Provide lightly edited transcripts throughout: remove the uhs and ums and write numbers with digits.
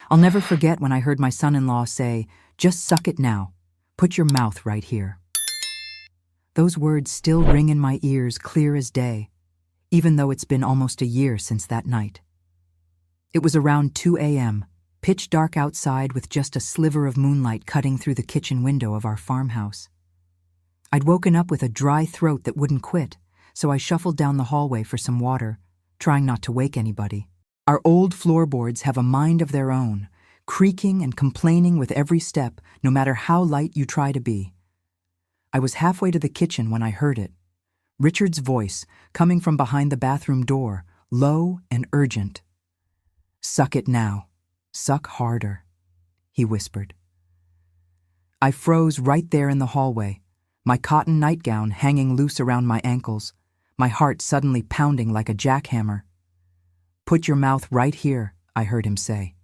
I'll never forget when I heard my son-in-law say, "Just suck it now. Put your mouth right here." Those words still ring in my ears clear as day, even though it's been almost a year since that night. It was around 2 a.m., pitch dark outside with just a sliver of moonlight cutting through the kitchen window of our farmhouse. I'd woken up with a dry throat that wouldn't quit, so I shuffled down the hallway for some water, trying not to wake anybody. Our old floorboards have a mind of their own, creaking and complaining with every step, no matter how light you try to be. I was halfway to the kitchen when I heard it. Richard's voice, coming from behind the bathroom door, low and urgent. "Suck it now. Suck harder," he whispered. I froze right there in the hallway, my cotton nightgown hanging loose around my ankles, my heart suddenly pounding like a jackhammer. "Put your mouth right here," I heard him say.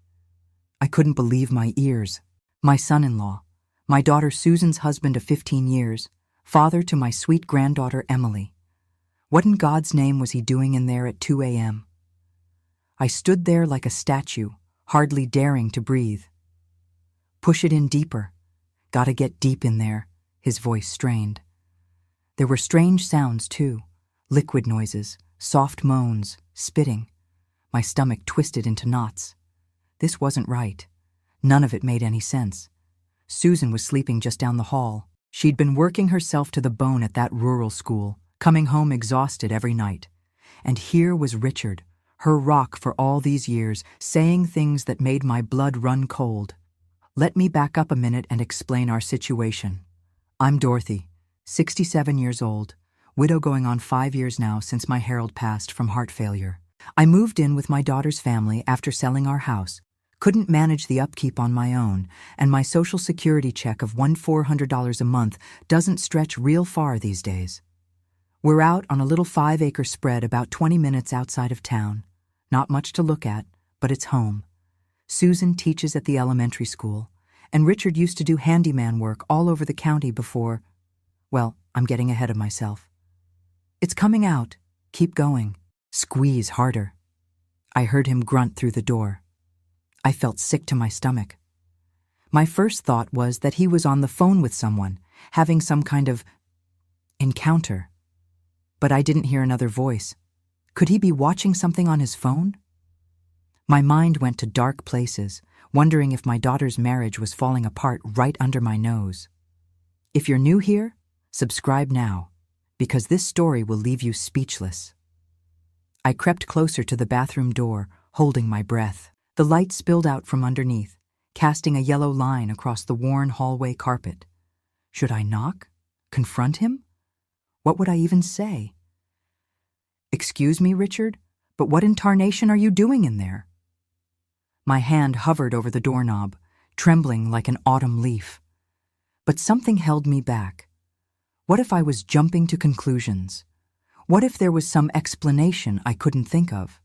I couldn't believe my ears. My son-in-law, my daughter Susan's husband of 15 years, father to my sweet granddaughter Emily. What in God's name was he doing in there at 2 a.m.? I stood there like a statue, hardly daring to breathe. "Push it in deeper. Gotta get deep in there," his voice strained. There were strange sounds, too. Liquid noises, soft moans, spitting. My stomach twisted into knots. This wasn't right. None of it made any sense. Susan was sleeping just down the hall. She'd been working herself to the bone at that rural school, coming home exhausted every night. And here was Richard, her rock for all these years, saying things that made my blood run cold. Let me back up a minute and explain our situation. I'm Dorothy, 67 years old, widow going on 5 years now since my Harold passed from heart failure. I moved in with my daughter's family after selling our house, couldn't manage the upkeep on my own, and my Social Security check of $400 a month doesn't stretch real far these days. We're out on a little 5-acre spread about 20 minutes outside of town. Not much to look at, but it's home. Susan teaches at the elementary school, and Richard used to do handyman work all over the county before... Well, I'm getting ahead of myself. "It's coming out. Keep going. Squeeze harder." I heard him grunt through the door. I felt sick to my stomach. My first thought was that he was on the phone with someone, having some kind of encounter. But I didn't hear another voice. Could he be watching something on his phone? My mind went to dark places, wondering if my daughter's marriage was falling apart right under my nose. If you're new here, subscribe now, because this story will leave you speechless. I crept closer to the bathroom door, holding my breath. The light spilled out from underneath, casting a yellow line across the worn hallway carpet. Should I knock? Confront him? What would I even say? "Excuse me, Richard, but what in tarnation are you doing in there?" My hand hovered over the doorknob, trembling like an autumn leaf. But something held me back. What if I was jumping to conclusions? What if there was some explanation I couldn't think of?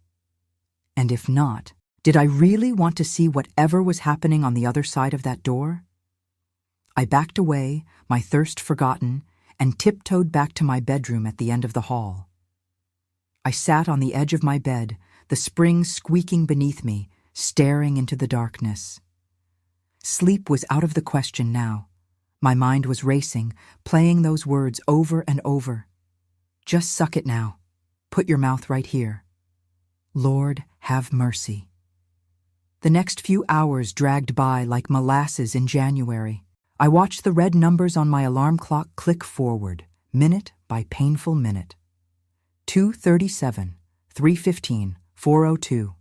And if not, did I really want to see whatever was happening on the other side of that door? I backed away, my thirst forgotten, and tiptoed back to my bedroom at the end of the hall. I sat on the edge of my bed, the spring squeaking beneath me, staring into the darkness. Sleep was out of the question now. My mind was racing, playing those words over and over. "Just suck it now. Put your mouth right here. Lord, have mercy." The next few hours dragged by like molasses in January. I watched the red numbers on my alarm clock click forward, minute by painful minute. 2:37, 3:15, 4:02.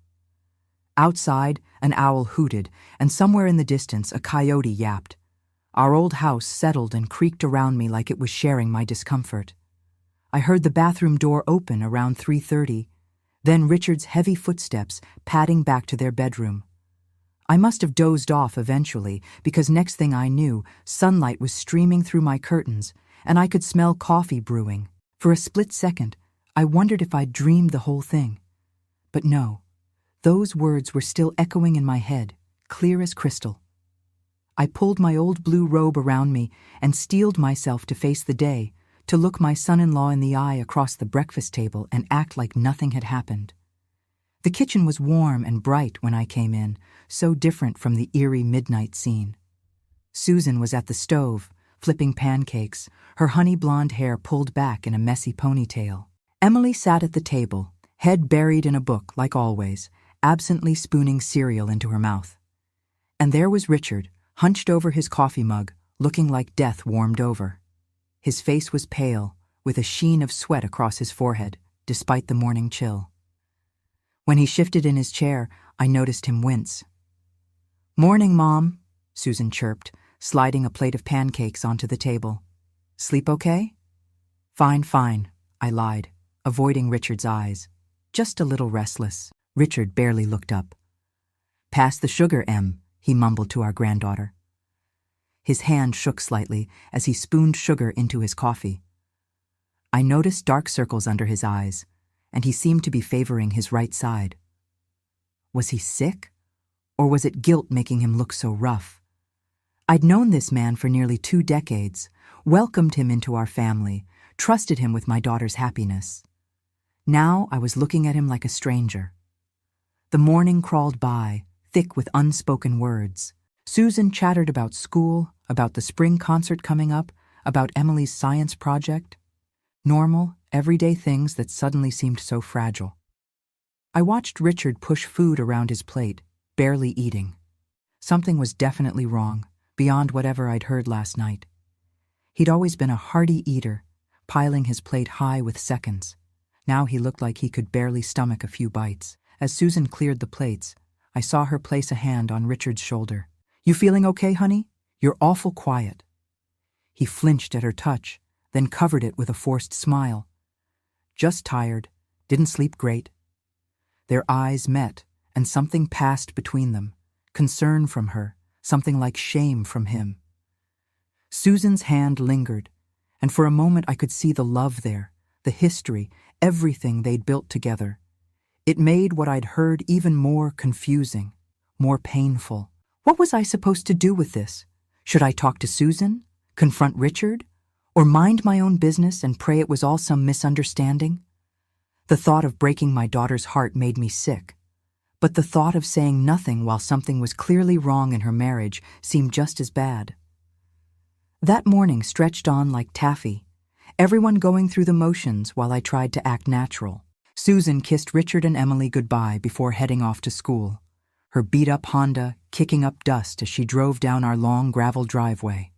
Outside, an owl hooted, and somewhere in the distance a coyote yapped. Our old house settled and creaked around me like it was sharing my discomfort. I heard the bathroom door open around 3:30, then Richard's heavy footsteps padding back to their bedroom. I must have dozed off eventually, because next thing I knew, sunlight was streaming through my curtains, and I could smell coffee brewing. For a split second, I wondered if I'd dreamed the whole thing. But no, those words were still echoing in my head, clear as crystal. I pulled my old blue robe around me and steeled myself to face the day, to look my son-in-law in the eye across the breakfast table and act like nothing had happened. The kitchen was warm and bright when I came in, so different from the eerie midnight scene. Susan was at the stove, flipping pancakes, her honey-blonde hair pulled back in a messy ponytail. Emily sat at the table, head buried in a book like always, absently spooning cereal into her mouth. And there was Richard, hunched over his coffee mug, looking like death warmed over. His face was pale, with a sheen of sweat across his forehead, despite the morning chill. When he shifted in his chair, I noticed him wince. "Morning, Mom," Susan chirped, sliding a plate of pancakes onto the table. "Sleep okay?" "Fine, fine," I lied, avoiding Richard's eyes. "Just a little restless." Richard barely looked up. "Pass the sugar, Em," he mumbled to our granddaughter. His hand shook slightly as he spooned sugar into his coffee. I noticed dark circles under his eyes, and he seemed to be favoring his right side. Was he sick? Or was it guilt making him look so rough? I'd known this man for nearly 2 decades, welcomed him into our family, trusted him with my daughter's happiness. Now I was looking at him like a stranger. The morning crawled by, thick with unspoken words. Susan chattered about school, about the spring concert coming up, about Emily's science project. Normal, everyday things that suddenly seemed so fragile. I watched Richard push food around his plate, barely eating. Something was definitely wrong, beyond whatever I'd heard last night. He'd always been a hearty eater, piling his plate high with seconds. Now he looked like he could barely stomach a few bites. As Susan cleared the plates, I saw her place a hand on Richard's shoulder. "You feeling okay, honey? You're awful quiet." He flinched at her touch, then covered it with a forced smile. "Just tired. Didn't sleep great." Their eyes met, and something passed between them. Concern from her, something like shame from him. Susan's hand lingered, and for a moment I could see the love there, the history, everything they'd built together. It made what I'd heard even more confusing, more painful. What was I supposed to do with this? Should I talk to Susan? Confront Richard? Or mind my own business and pray it was all some misunderstanding? The thought of breaking my daughter's heart made me sick. But the thought of saying nothing while something was clearly wrong in her marriage seemed just as bad. That morning stretched on like taffy, everyone going through the motions while I tried to act natural. Susan kissed Richard and Emily goodbye before heading off to school, her beat-up Honda kicking up dust as she drove down our long gravel driveway.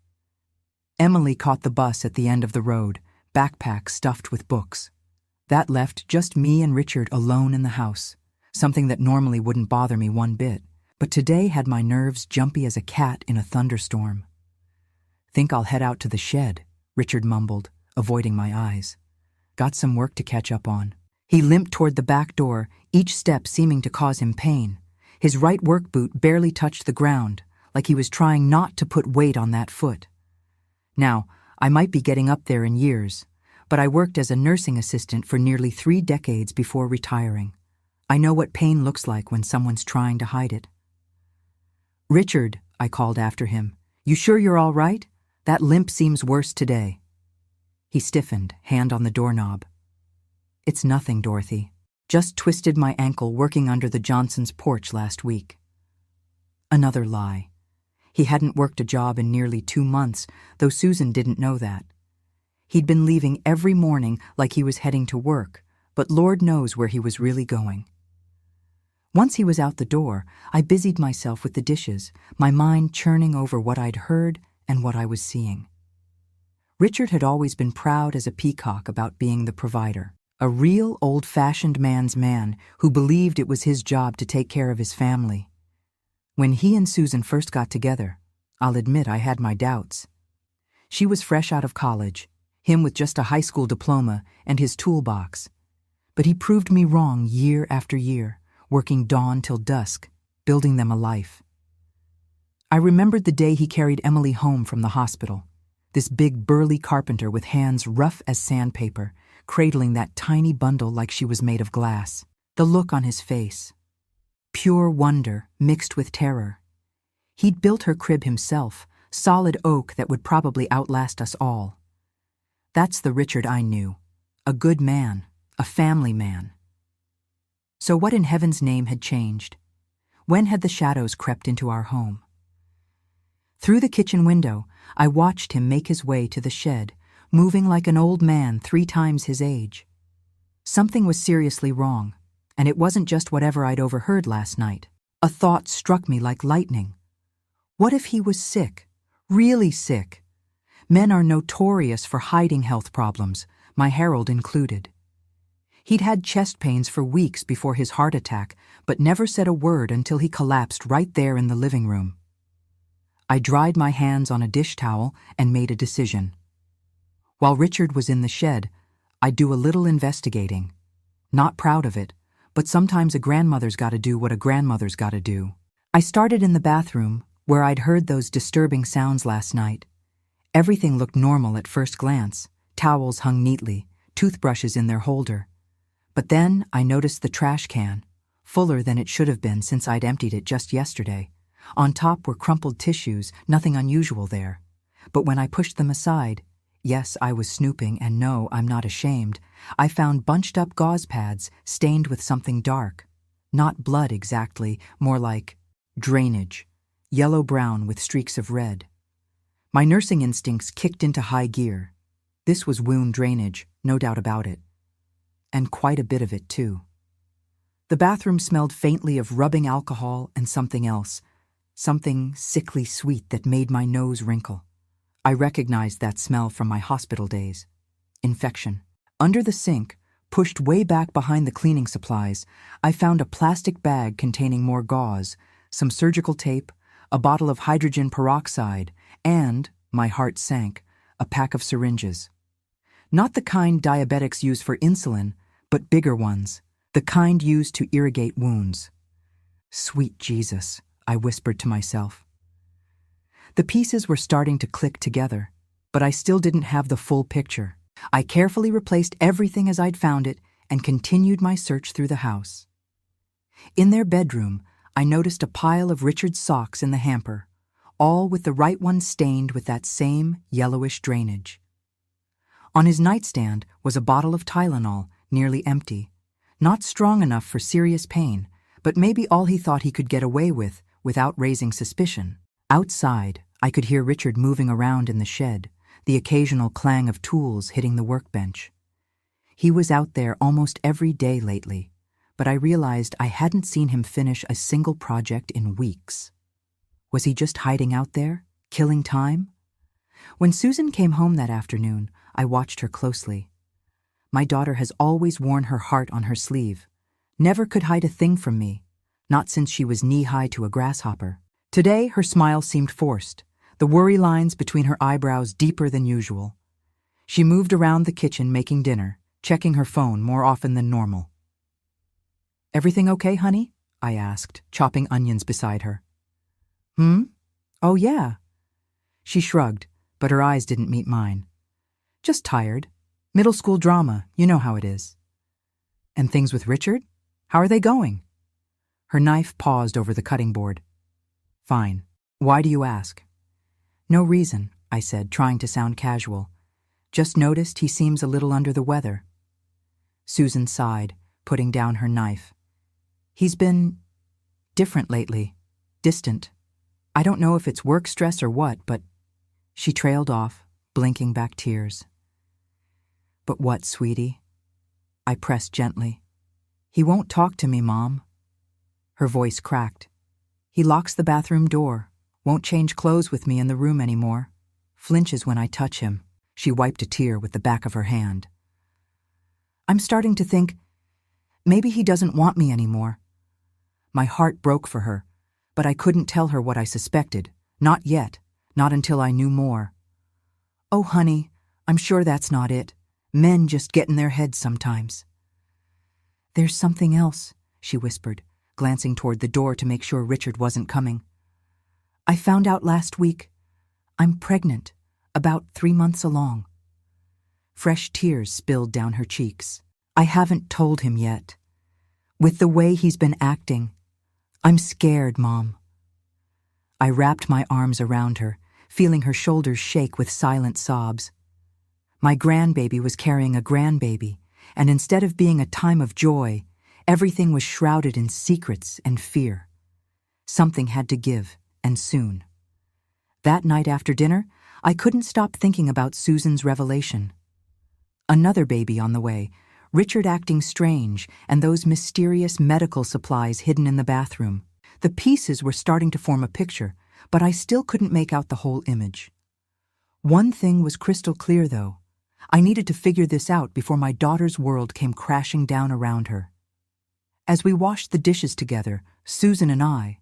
Emily caught the bus at the end of the road, backpack stuffed with books. That left just me and Richard alone in the house, something that normally wouldn't bother me one bit, but today had my nerves jumpy as a cat in a thunderstorm. "Think I'll head out to the shed," Richard mumbled, avoiding my eyes. "Got some work to catch up on." He limped toward the back door, each step seeming to cause him pain. His right work boot barely touched the ground, like he was trying not to put weight on that foot. Now, I might be getting up there in years, but I worked as a nursing assistant for nearly 3 decades before retiring. I know what pain looks like when someone's trying to hide it. "Richard," I called after him, "you sure you're all right? That limp seems worse today." He stiffened, hand on the doorknob. "It's nothing, Dorothy. Just twisted my ankle working under the Johnsons' porch last week." Another lie. He hadn't worked a job in nearly 2 months, though Susan didn't know that. He'd been leaving every morning like he was heading to work, but Lord knows where he was really going. Once he was out the door, I busied myself with the dishes, my mind churning over what I'd heard and what I was seeing. Richard had always been proud as a peacock about being the provider, a real old-fashioned man's man who believed it was his job to take care of his family. When he and Susan first got together, I'll admit I had my doubts. She was fresh out of college, him with just a high school diploma and his toolbox. But he proved me wrong year after year, working dawn till dusk, building them a life. I remembered the day he carried Emily home from the hospital, this big burly carpenter with hands rough as sandpaper, cradling that tiny bundle like she was made of glass. The look on his face. Pure wonder mixed with terror. He'd built her crib himself, solid oak that would probably outlast us all. That's the Richard I knew. A good man, a family man. So what in heaven's name had changed? When had the shadows crept into our home? Through the kitchen window, I watched him make his way to the shed, moving like an old man 3 times his age. Something was seriously wrong, and it wasn't just whatever I'd overheard last night. A thought struck me like lightning. What if he was sick? Really sick? Men are notorious for hiding health problems, my Harold included. He'd had chest pains for weeks before his heart attack, but never said a word until he collapsed right there in the living room. I dried my hands on a dish towel and made a decision. While Richard was in the shed, I'd do a little investigating. Not proud of it, but sometimes a grandmother's gotta do what a grandmother's gotta do. I started in the bathroom, where I'd heard those disturbing sounds last night. Everything looked normal at first glance. Towels hung neatly, toothbrushes in their holder. But then I noticed the trash can, fuller than it should have been since I'd emptied it just yesterday. On top were crumpled tissues, nothing unusual there. But when I pushed them aside, yes, I was snooping, and no, I'm not ashamed, I found bunched up gauze pads stained with something dark. Not blood exactly, more like drainage, yellow-brown with streaks of red. My nursing instincts kicked into high gear. This was wound drainage, no doubt about it. And quite a bit of it, too. The bathroom smelled faintly of rubbing alcohol and something else, something sickly sweet that made my nose wrinkle. I recognized that smell from my hospital days. Infection. Under the sink, pushed way back behind the cleaning supplies, I found a plastic bag containing more gauze, some surgical tape, a bottle of hydrogen peroxide, and, my heart sank, a pack of syringes. Not the kind diabetics use for insulin, but bigger ones, the kind used to irrigate wounds. Sweet Jesus, I whispered to myself. The pieces were starting to click together, but I still didn't have the full picture. I carefully replaced everything as I'd found it and continued my search through the house. In their bedroom, I noticed a pile of Richard's socks in the hamper, all with the right one stained with that same yellowish drainage. On his nightstand was a bottle of Tylenol, nearly empty, not strong enough for serious pain, but maybe all he thought he could get away with without raising suspicion. Outside, I could hear Richard moving around in the shed, the occasional clang of tools hitting the workbench. He was out there almost every day lately, but I realized I hadn't seen him finish a single project in weeks. Was he just hiding out there, killing time? When Susan came home that afternoon, I watched her closely. My daughter has always worn her heart on her sleeve, never could hide a thing from me, not since she was knee-high to a grasshopper. Today, her smile seemed forced, the worry lines between her eyebrows deeper than usual. She moved around the kitchen making dinner, checking her phone more often than normal. "Everything okay, honey?" I asked, chopping onions beside her. Oh, yeah." She shrugged, but her eyes didn't meet mine. "Just tired. Middle school drama, you know how it is." "And things with Richard? How are they going?" Her knife paused over the cutting board. "Fine. Why do you ask?" "No reason," I said, trying to sound casual. "Just noticed he seems a little under the weather." Susan sighed, putting down her knife. "He's been different lately. Distant. I don't know if it's work stress or what, but—" She trailed off, blinking back tears. "But what, sweetie?" I pressed gently. "He won't talk to me, Mom." Her voice cracked. "He locks the bathroom door, won't change clothes with me in the room anymore, flinches when I touch him." She wiped a tear with the back of her hand. "I'm starting to think maybe he doesn't want me anymore." My heart broke for her, but I couldn't tell her what I suspected. Not yet, not until I knew more. "Oh, honey, I'm sure that's not it. Men just get in their heads sometimes." "There's something else," she whispered, glancing toward the door to make sure Richard wasn't coming. "I found out last week. I'm pregnant, about 3 months along." Fresh tears spilled down her cheeks. "I haven't told him yet. With the way he's been acting, I'm scared, Mom." I wrapped my arms around her, feeling her shoulders shake with silent sobs. My grandbaby was carrying a grandbaby, and instead of being a time of joy, Everything was shrouded in secrets and fear. Something had to give, and soon. That night after dinner, I couldn't stop thinking about Susan's revelation. Another baby on the way, Richard acting strange, and those mysterious medical supplies hidden in the bathroom. The pieces were starting to form a picture, but I still couldn't make out the whole image. One thing was crystal clear, though. I needed to figure this out before my daughter's world came crashing down around her. As we washed the dishes together, Susan and I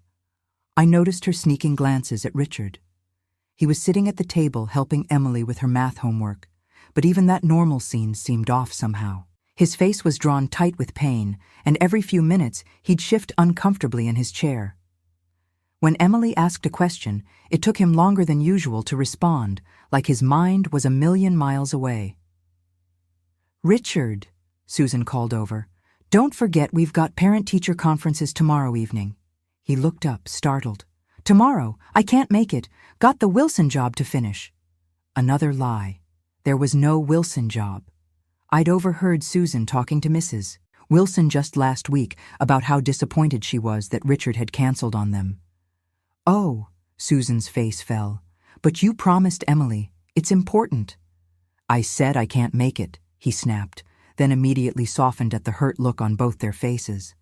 noticed her sneaking glances at Richard. He was sitting at the table helping Emily with her math homework, but even that normal scene seemed off somehow. His face was drawn tight with pain, and every few minutes he'd shift uncomfortably in his chair. When Emily asked a question, it took him longer than usual to respond, like his mind was a million miles away. "Richard," Susan called over, "don't forget we've got parent-teacher conferences tomorrow evening." He looked up, startled. "Tomorrow? I can't make it. Got the Wilson job to finish." Another lie. There was no Wilson job. I'd overheard Susan talking to Mrs. Wilson just last week about how disappointed she was that Richard had canceled on them. "Oh," Susan's face fell, "but you promised Emily. It's important." "I said I can't make it," he snapped, then immediately softened at the hurt look on both their faces.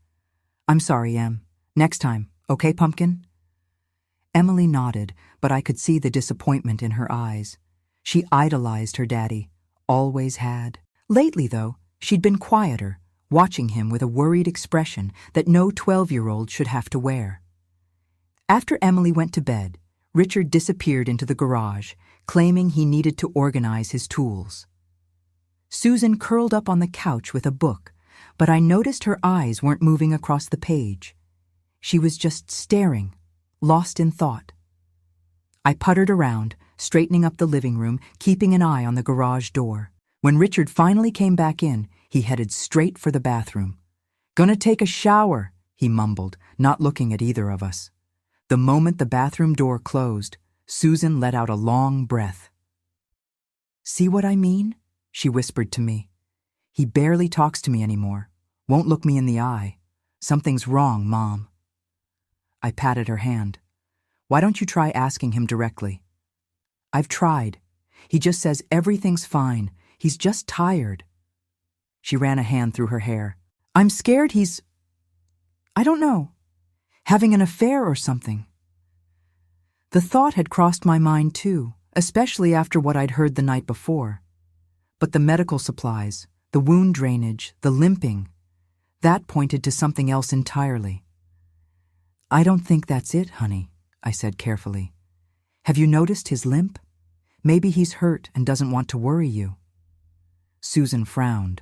"I'm sorry, Em. Next time, okay, Pumpkin?" Emily nodded, but I could see the disappointment in her eyes. She idolized her daddy, always had. Lately, though, she'd been quieter, watching him with a worried expression that no 12-year-old should have to wear. After Emily went to bed, Richard disappeared into the garage, claiming he needed to organize his tools. Susan curled up on the couch with a book, but I noticed her eyes weren't moving across the page. She was just staring, lost in thought. I puttered around, straightening up the living room, keeping an eye on the garage door. When Richard finally came back in, he headed straight for the bathroom. "Gonna take a shower," he mumbled, not looking at either of us. The moment the bathroom door closed, Susan let out a long breath. "See what I mean?" she whispered to me. "He barely talks to me anymore. Won't look me in the eye. Something's wrong, Mom." I patted her hand. "Why don't you try asking him directly?" "I've tried. He just says everything's fine. He's just tired." She ran a hand through her hair. "I'm scared I don't know, having an affair or something." The thought had crossed my mind too, especially after what I'd heard the night before. But the medical supplies, the wound drainage, the limping, that pointed to something else entirely. "I don't think that's it, honey," I said carefully. "Have you noticed his limp? Maybe he's hurt and doesn't want to worry you." Susan frowned.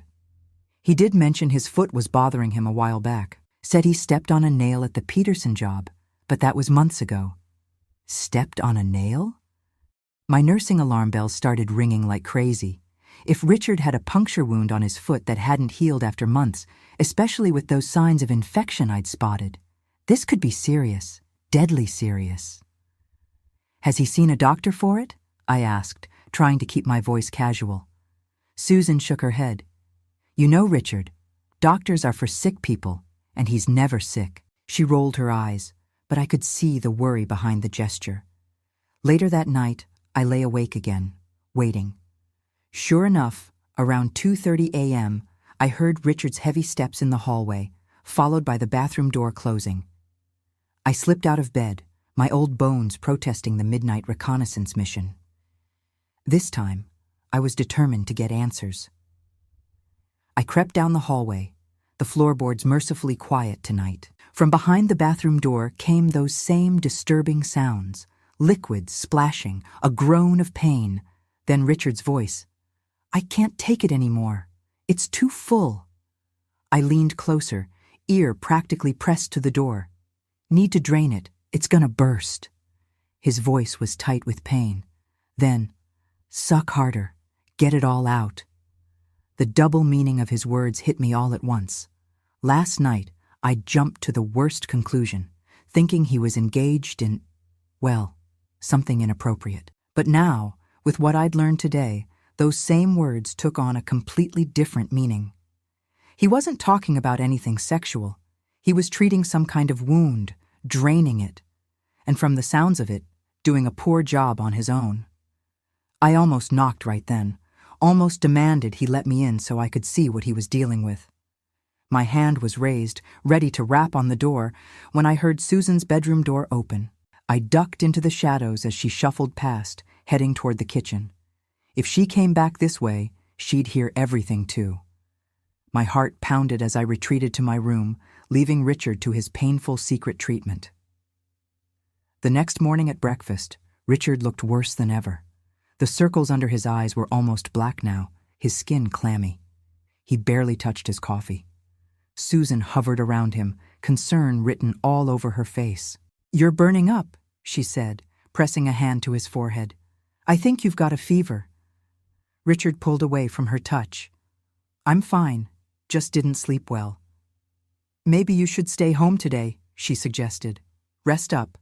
"He did mention his foot was bothering him a while back. Said he stepped on a nail at the Peterson job, but that was months ago." "Stepped on a nail?" My nursing alarm bells started ringing like crazy. If Richard had a puncture wound on his foot that hadn't healed after months, especially with those signs of infection I'd spotted, this could be serious, deadly serious. "Has he seen a doctor for it?" I asked, trying to keep my voice casual. Susan shook her head. "You know, Richard, doctors are for sick people, and he's never sick." She rolled her eyes, but I could see the worry behind the gesture. Later that night, I lay awake again, waiting. Sure enough, around 2:30 a.m., I heard Richard's heavy steps in the hallway, followed by the bathroom door closing. I slipped out of bed, my old bones protesting the midnight reconnaissance mission. This time, I was determined to get answers. I crept down the hallway, the floorboards mercifully quiet tonight. From behind the bathroom door came those same disturbing sounds, liquid splashing, a groan of pain, then Richard's voice. "I can't take it anymore. It's too full." I leaned closer, ear practically pressed to the door. "Need to drain it. It's gonna burst." His voice was tight with pain. Then, "Suck harder. Get it all out." The double meaning of his words hit me all at once. Last night, I jumped to the worst conclusion, thinking he was engaged in, well, something inappropriate. But now, with what I'd learned today, those same words took on a completely different meaning. He wasn't talking about anything sexual. He was treating some kind of wound, draining it, and from the sounds of it, doing a poor job on his own. I almost knocked right then, almost demanded he let me in so I could see what he was dealing with. My hand was raised, ready to rap on the door, when I heard Susan's bedroom door open. I ducked into the shadows as she shuffled past, heading toward the kitchen. If she came back this way, she'd hear everything too. My heart pounded as I retreated to my room, leaving Richard to his painful secret treatment. The next morning at breakfast, Richard looked worse than ever. The circles under his eyes were almost black now, his skin clammy. He barely touched his coffee. Susan hovered around him, concern written all over her face. "You're burning up," she said, pressing a hand to his forehead. "I think you've got a fever." Richard pulled away from her touch. "I'm fine, just didn't sleep well." "Maybe you should stay home today," she suggested. "Rest up."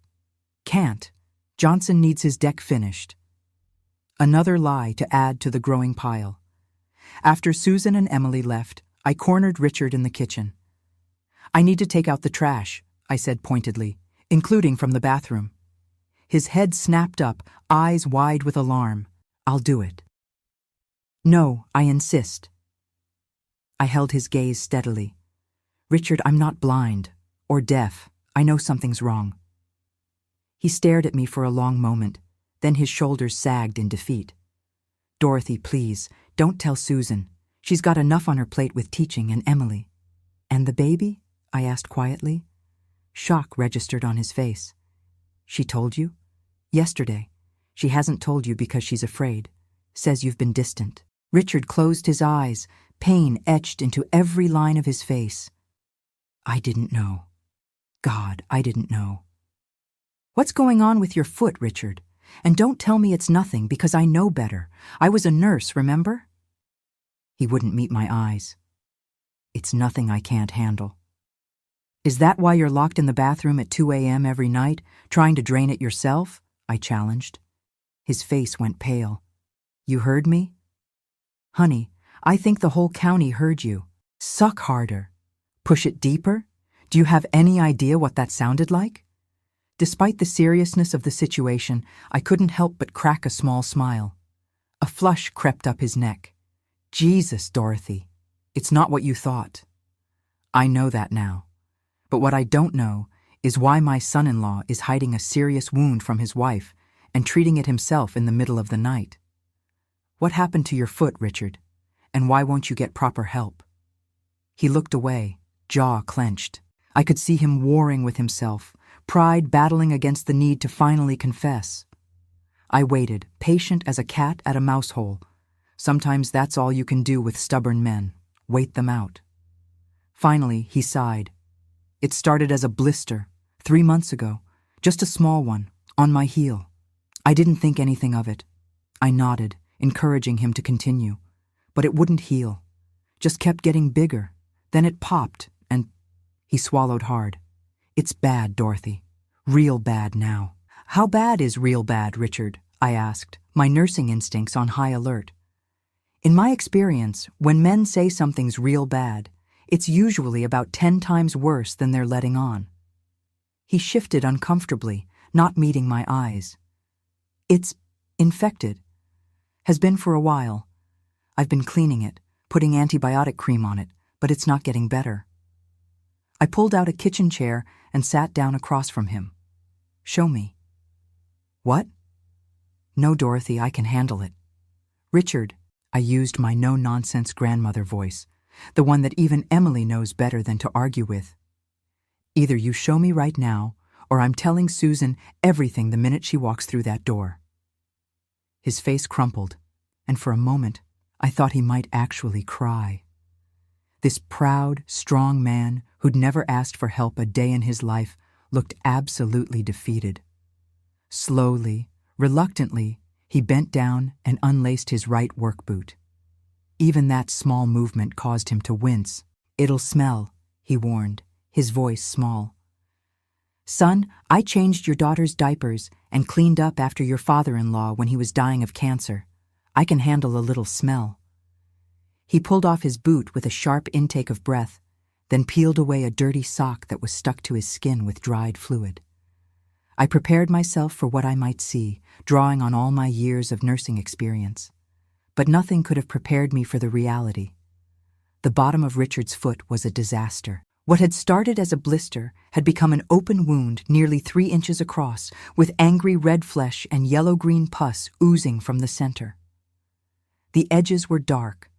"Can't. Johnson needs his deck finished." Another lie to add to the growing pile. After Susan and Emily left, I cornered Richard in the kitchen. "I need to take out the trash," I said pointedly, "including from the bathroom." His head snapped up, eyes wide with alarm. "I'll do it." "No, I insist." I held his gaze steadily. "Richard, I'm not blind or deaf. I know something's wrong." He stared at me for a long moment, then his shoulders sagged in defeat. "Dorothy, please, don't tell Susan. She's got enough on her plate with teaching and Emily." "And the baby?" I asked quietly. Shock registered on his face. "She told you?" "Yesterday. She hasn't told you because she's afraid. Says you've been distant." Richard closed his eyes, pain etched into every line of his face. "I didn't know. God, I didn't know." "What's going on with your foot, Richard? And don't tell me it's nothing, because I know better. I was a nurse, remember?" He wouldn't meet my eyes. "It's nothing I can't handle." "Is that why you're locked in the bathroom at 2 a.m. every night, trying to drain it yourself?" I challenged. His face went pale. "You heard me?" "Honey, I think the whole county heard you. Suck harder. Push it deeper? Do you have any idea what that sounded like?" Despite the seriousness of the situation, I couldn't help but crack a small smile. A flush crept up his neck. "Jesus, Dorothy, it's not what you thought." "I know that now. But what I don't know is why my son-in-law is hiding a serious wound from his wife and treating it himself in the middle of the night. What happened to your foot, Richard? And why won't you get proper help?" He looked away, jaw clenched. I could see him warring with himself, pride battling against the need to finally confess. I waited, patient as a cat at a mouse hole. Sometimes that's all you can do with stubborn men, wait them out. Finally, he sighed. "It started as a blister, 3 months ago, just a small one, on my heel. I didn't think anything of it." I nodded, encouraging him to continue. "But it wouldn't heal. Just kept getting bigger. Then it popped, and—" He swallowed hard. "It's bad, Dorothy. Real bad now." "How bad is real bad, Richard?" I asked, my nursing instincts on high alert. In my experience, when men say something's real bad, it's usually about 10 times worse than they're letting on. He shifted uncomfortably, not meeting my eyes. "It's infected. Has been for a while. I've been cleaning it, putting antibiotic cream on it, but it's not getting better." I pulled out a kitchen chair and sat down across from him. "Show me." "What?" "No, Dorothy, I can handle it." "Richard," I used my no-nonsense grandmother voice, the one that even Emily knows better than to argue with. "Either you show me right now, or I'm telling Susan everything the minute she walks through that door." His face crumpled, and for a moment, I thought he might actually cry. This proud, strong man who'd never asked for help a day in his life looked absolutely defeated. Slowly, reluctantly, he bent down and unlaced his right work boot. Even that small movement caused him to wince. "It'll smell," he warned, his voice small. "Son, I changed your daughter's diapers and cleaned up after your father-in-law when he was dying of cancer. I can handle a little smell." He pulled off his boot with a sharp intake of breath, then peeled away a dirty sock that was stuck to his skin with dried fluid. I prepared myself for what I might see, drawing on all my years of nursing experience. But nothing could have prepared me for the reality. The bottom of Richard's foot was a disaster. What had started as a blister had become an open wound nearly 3 inches across, with angry red flesh and yellow-green pus oozing from the center. The edges were dark,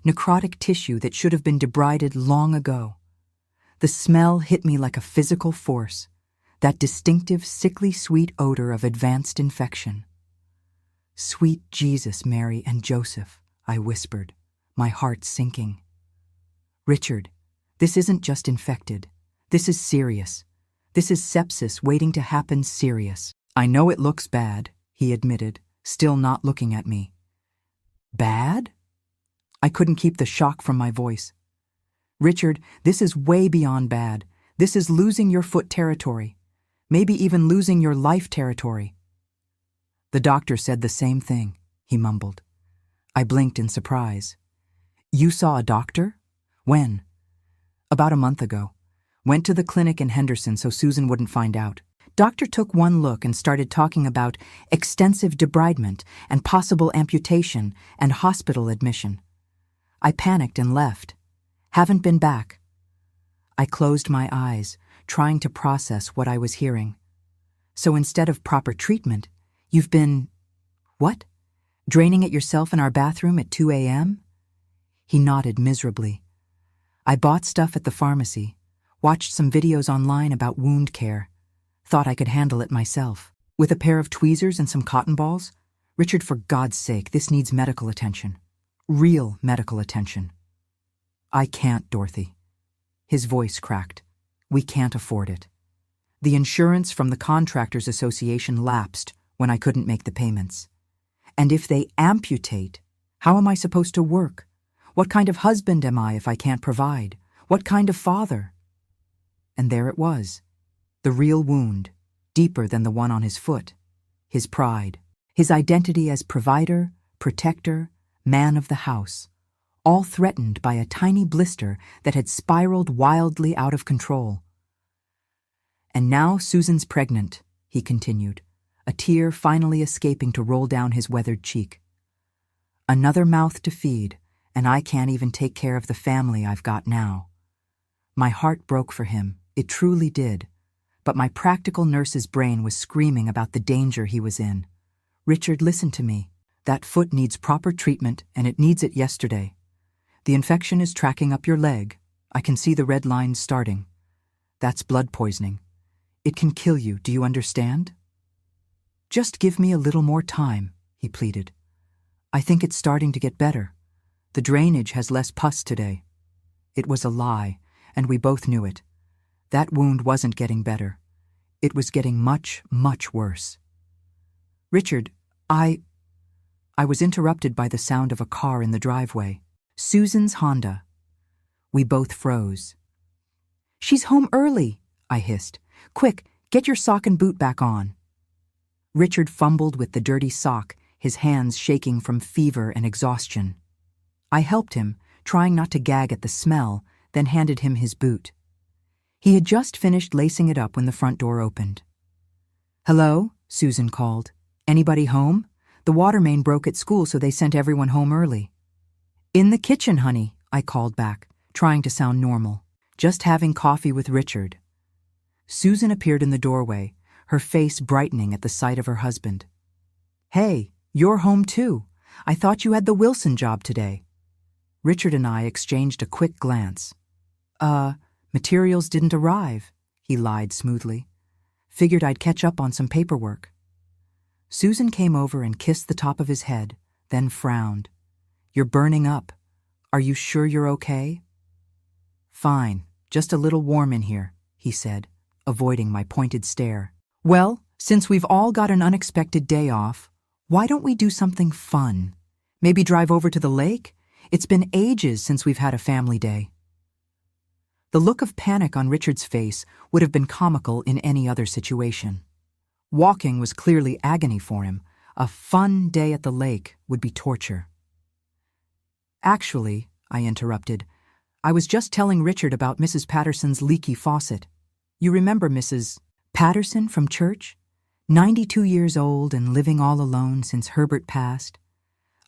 necrotic tissue that should have been debrided long ago. The smell hit me like a physical force, that distinctive sickly sweet odor of advanced infection. "Sweet Jesus, Mary, and Joseph," I whispered, my heart sinking. "Richard, this isn't just infected. This is serious. This is sepsis waiting to happen serious." "I know it looks bad," he admitted, still not looking at me. "Bad?" I couldn't keep the shock from my voice. "Richard, this is way beyond bad. This is losing your foot territory. Maybe even losing your life territory." "The doctor said the same thing," he mumbled. I blinked in surprise. "You saw a doctor? When?" "About a month ago. Went to the clinic in Henderson so Susan wouldn't find out. Doctor took one look and started talking about extensive debridement and possible amputation and hospital admission. I panicked and left. Haven't been back." I closed my eyes, trying to process what I was hearing. "So instead of proper treatment, you've been... what? Draining it yourself in our bathroom at 2 a.m.? He nodded miserably. "I bought stuff at the pharmacy, watched some videos online about wound care, thought I could handle it myself. With a pair of tweezers and some cotton balls? Richard, for God's sake, this needs medical attention. Real medical attention." "I can't, Dorothy." His voice cracked. "We can't afford it. The insurance from the Contractors Association lapsed when I couldn't make the payments. And if they amputate, how am I supposed to work? What kind of husband am I if I can't provide? What kind of father?" And there it was, the real wound, deeper than the one on his foot, his pride, his identity as provider, protector, man of the house, all threatened by a tiny blister that had spiraled wildly out of control. "And now Susan's pregnant," he continued, a tear finally escaping to roll down his weathered cheek. "Another mouth to feed, and I can't even take care of the family I've got now." My heart broke for him, it truly did, but my practical nurse's brain was screaming about the danger he was in. "Richard, listen to me. That foot needs proper treatment, and it needs it yesterday. The infection is tracking up your leg. I can see the red lines starting. That's blood poisoning. It can kill you, do you understand? Just give me a little more time," he pleaded. "I think it's starting to get better. The drainage has less pus today." It was a lie, and we both knew it. That wound wasn't getting better. It was getting much, much worse. "Richard, I was interrupted by the sound of a car in the driveway. Susan's Honda. We both froze. "She's home early," I hissed. "Quick, get your sock and boot back on." Richard fumbled with the dirty sock, his hands shaking from fever and exhaustion. I helped him, trying not to gag at the smell, then handed him his boot. He had just finished lacing it up when the front door opened. "Hello?" Susan called. "Anybody home? The water main broke at school, so they sent everyone home early." "In the kitchen, honey," I called back, trying to sound normal. "Just having coffee with Richard." Susan appeared in the doorway, her face brightening at the sight of her husband. "Hey, you're home too. I thought you had the Wilson job today." Richard and I exchanged a quick glance. Materials didn't arrive," he lied smoothly. "Figured I'd catch up on some paperwork." Susan came over and kissed the top of his head, then frowned. "You're burning up. Are you sure you're okay?" "Fine, just a little warm in here," he said, avoiding my pointed stare. "Well, since we've all got an unexpected day off, why don't we do something fun? Maybe drive over to the lake? It's been ages since we've had a family day." The look of panic on Richard's face would have been comical in any other situation. Walking was clearly agony for him. A fun day at the lake would be torture. "Actually, I interrupted. "I was just telling Richard about Mrs. Patterson's leaky faucet. You remember Mrs. Patterson from church? 92 years old and living all alone since Herbert passed.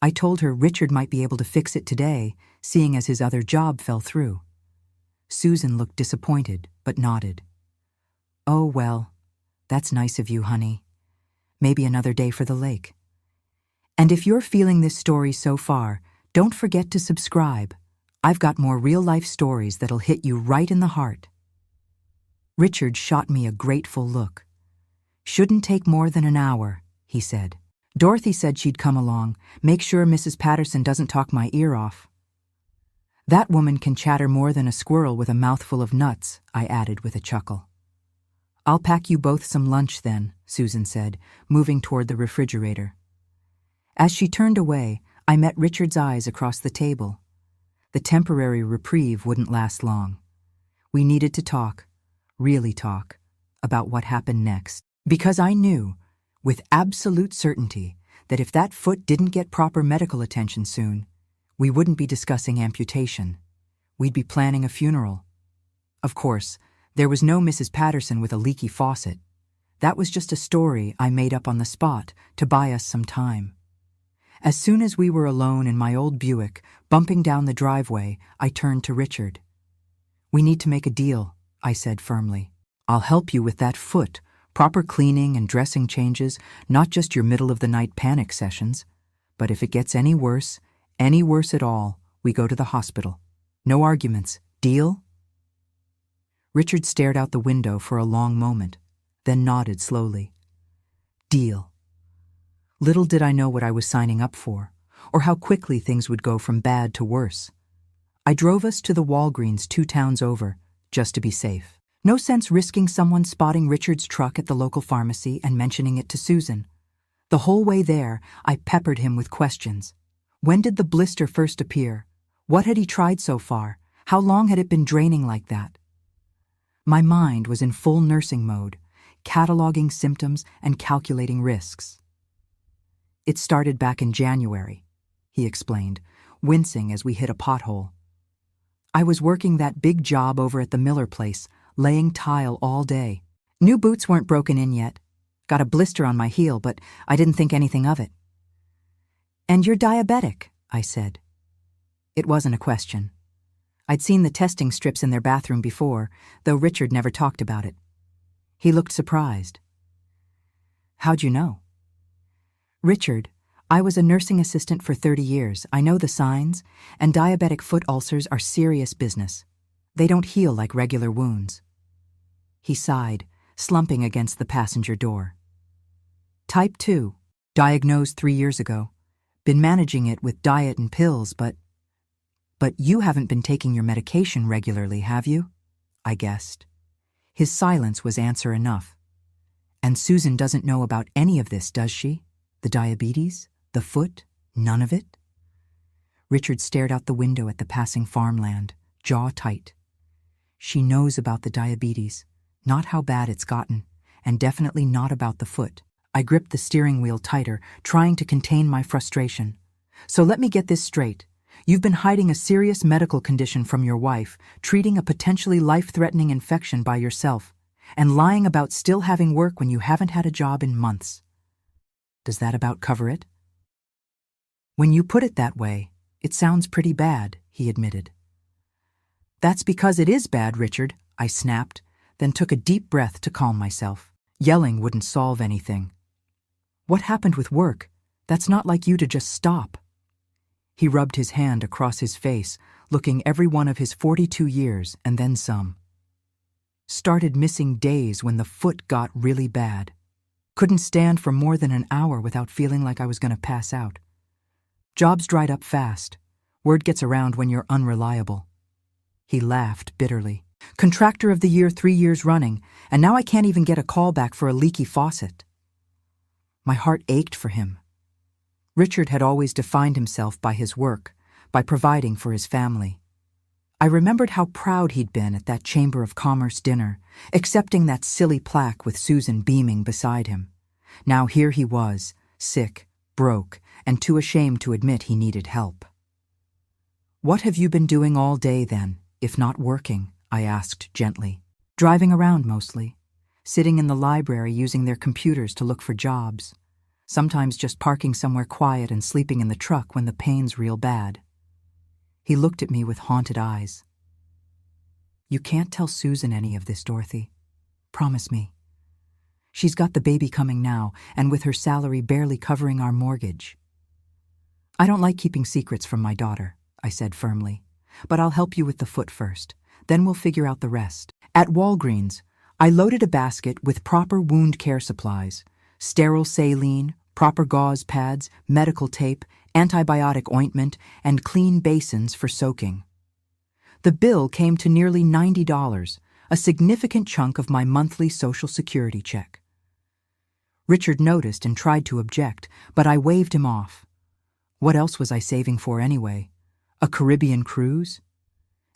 I told her Richard might be able to fix it today, seeing as his other job fell through." Susan looked disappointed, but nodded. "Oh, well, that's nice of you, honey. Maybe another day for the lake. And if you're feeling this story so far, don't forget to subscribe. I've got more real-life stories that'll hit you right in the heart." Richard shot me a grateful look. "Shouldn't take more than an hour," he said. "Dorothy said she'd come along. Make sure Mrs. Patterson doesn't talk my ear off." "That woman can chatter more than a squirrel with a mouthful of nuts," I added with a chuckle. "I'll pack you both some lunch then," Susan said, moving toward the refrigerator. As she turned away, I met Richard's eyes across the table. The temporary reprieve wouldn't last long. We needed to talk, really talk, about what happened next. Because I knew, with absolute certainty, that if that foot didn't get proper medical attention soon, we wouldn't be discussing amputation. We'd be planning a funeral. Of course, there was no Mrs. Patterson with a leaky faucet. That was just a story I made up on the spot to buy us some time. As soon as we were alone in my old Buick, bumping down the driveway, I turned to Richard. "We need to make a deal," I said firmly. "I'll help you with that foot, proper cleaning and dressing changes, not just your middle-of-the-night panic sessions. But if it gets any worse at all, we go to the hospital. No arguments. Deal?" Richard stared out the window for a long moment, then nodded slowly. Deal. Little did I know what I was signing up for, or how quickly things would go from bad to worse. I drove us to the Walgreens 2 towns over, just to be safe. No sense risking someone spotting Richard's truck at the local pharmacy and mentioning it to Susan. The whole way there, I peppered him with questions. When did the blister first appear? What had he tried so far? How long had it been draining like that? My mind was in full nursing mode, cataloging symptoms and calculating risks. "It started back in January," he explained, wincing as we hit a pothole. "I was working that big job over at the Miller place, laying tile all day. New boots weren't broken in yet. Got a blister on my heel, but I didn't think anything of it." "And you're diabetic," I said. It wasn't a question. I'd seen the testing strips in their bathroom before, though Richard never talked about it. He looked surprised. "How'd you know?" "Richard, I was a nursing assistant for 30 years. I know the signs, and diabetic foot ulcers are serious business. They don't heal like regular wounds." He sighed, slumping against the passenger door. "Type 2, diagnosed 3 years ago. Been managing it with diet and pills, but you haven't been taking your medication regularly, have you?" I guessed. His silence was answer enough. "And Susan doesn't know about any of this, does she? The diabetes? The foot? None of it?" Richard stared out the window at the passing farmland, jaw tight. "She knows about the diabetes, not how bad it's gotten, and definitely not about the foot." I gripped the steering wheel tighter, trying to contain my frustration. "So let me get this straight. You've been hiding a serious medical condition from your wife, treating a potentially life-threatening infection by yourself, and lying about still having work when you haven't had a job in months. Does that about cover it?" "When you put it that way, it sounds pretty bad," he admitted. "That's because it is bad, Richard," I snapped, then took a deep breath to calm myself. Yelling wouldn't solve anything. "What happened with work? That's not like you to just stop." He rubbed his hand across his face, looking every one of his 42 years and then some. "Started missing days when the foot got really bad. Couldn't stand for more than an hour without feeling like I was going to pass out. Jobs dried up fast. Word gets around when you're unreliable." He laughed bitterly. "Contractor of the year 3 years running, and now I can't even get a call back for a leaky faucet." My heart ached for him. Richard had always defined himself by his work, by providing for his family. I remembered how proud he'd been at that Chamber of Commerce dinner, accepting that silly plaque with Susan beaming beside him. Now here he was, sick, broke, and too ashamed to admit he needed help. "What have you been doing all day then, if not working?" I asked gently. "Driving around mostly. Sitting in the library using their computers to look for jobs. Sometimes just parking somewhere quiet and sleeping in the truck when the pain's real bad." He looked at me with haunted eyes. "You can't tell Susan any of this, Dorothy. Promise me. She's got the baby coming now, and with her salary barely covering our mortgage." "I don't like keeping secrets from my daughter," I said firmly. "But I'll help you with the foot first. Then we'll figure out the rest." At Walgreens, I loaded a basket with proper wound care supplies: sterile saline, proper gauze pads, medical tape, antibiotic ointment, and clean basins for soaking. The bill came to nearly $90, a significant chunk of my monthly Social Security check. Richard noticed and tried to object, but I waved him off. What else was I saving for anyway? A Caribbean cruise?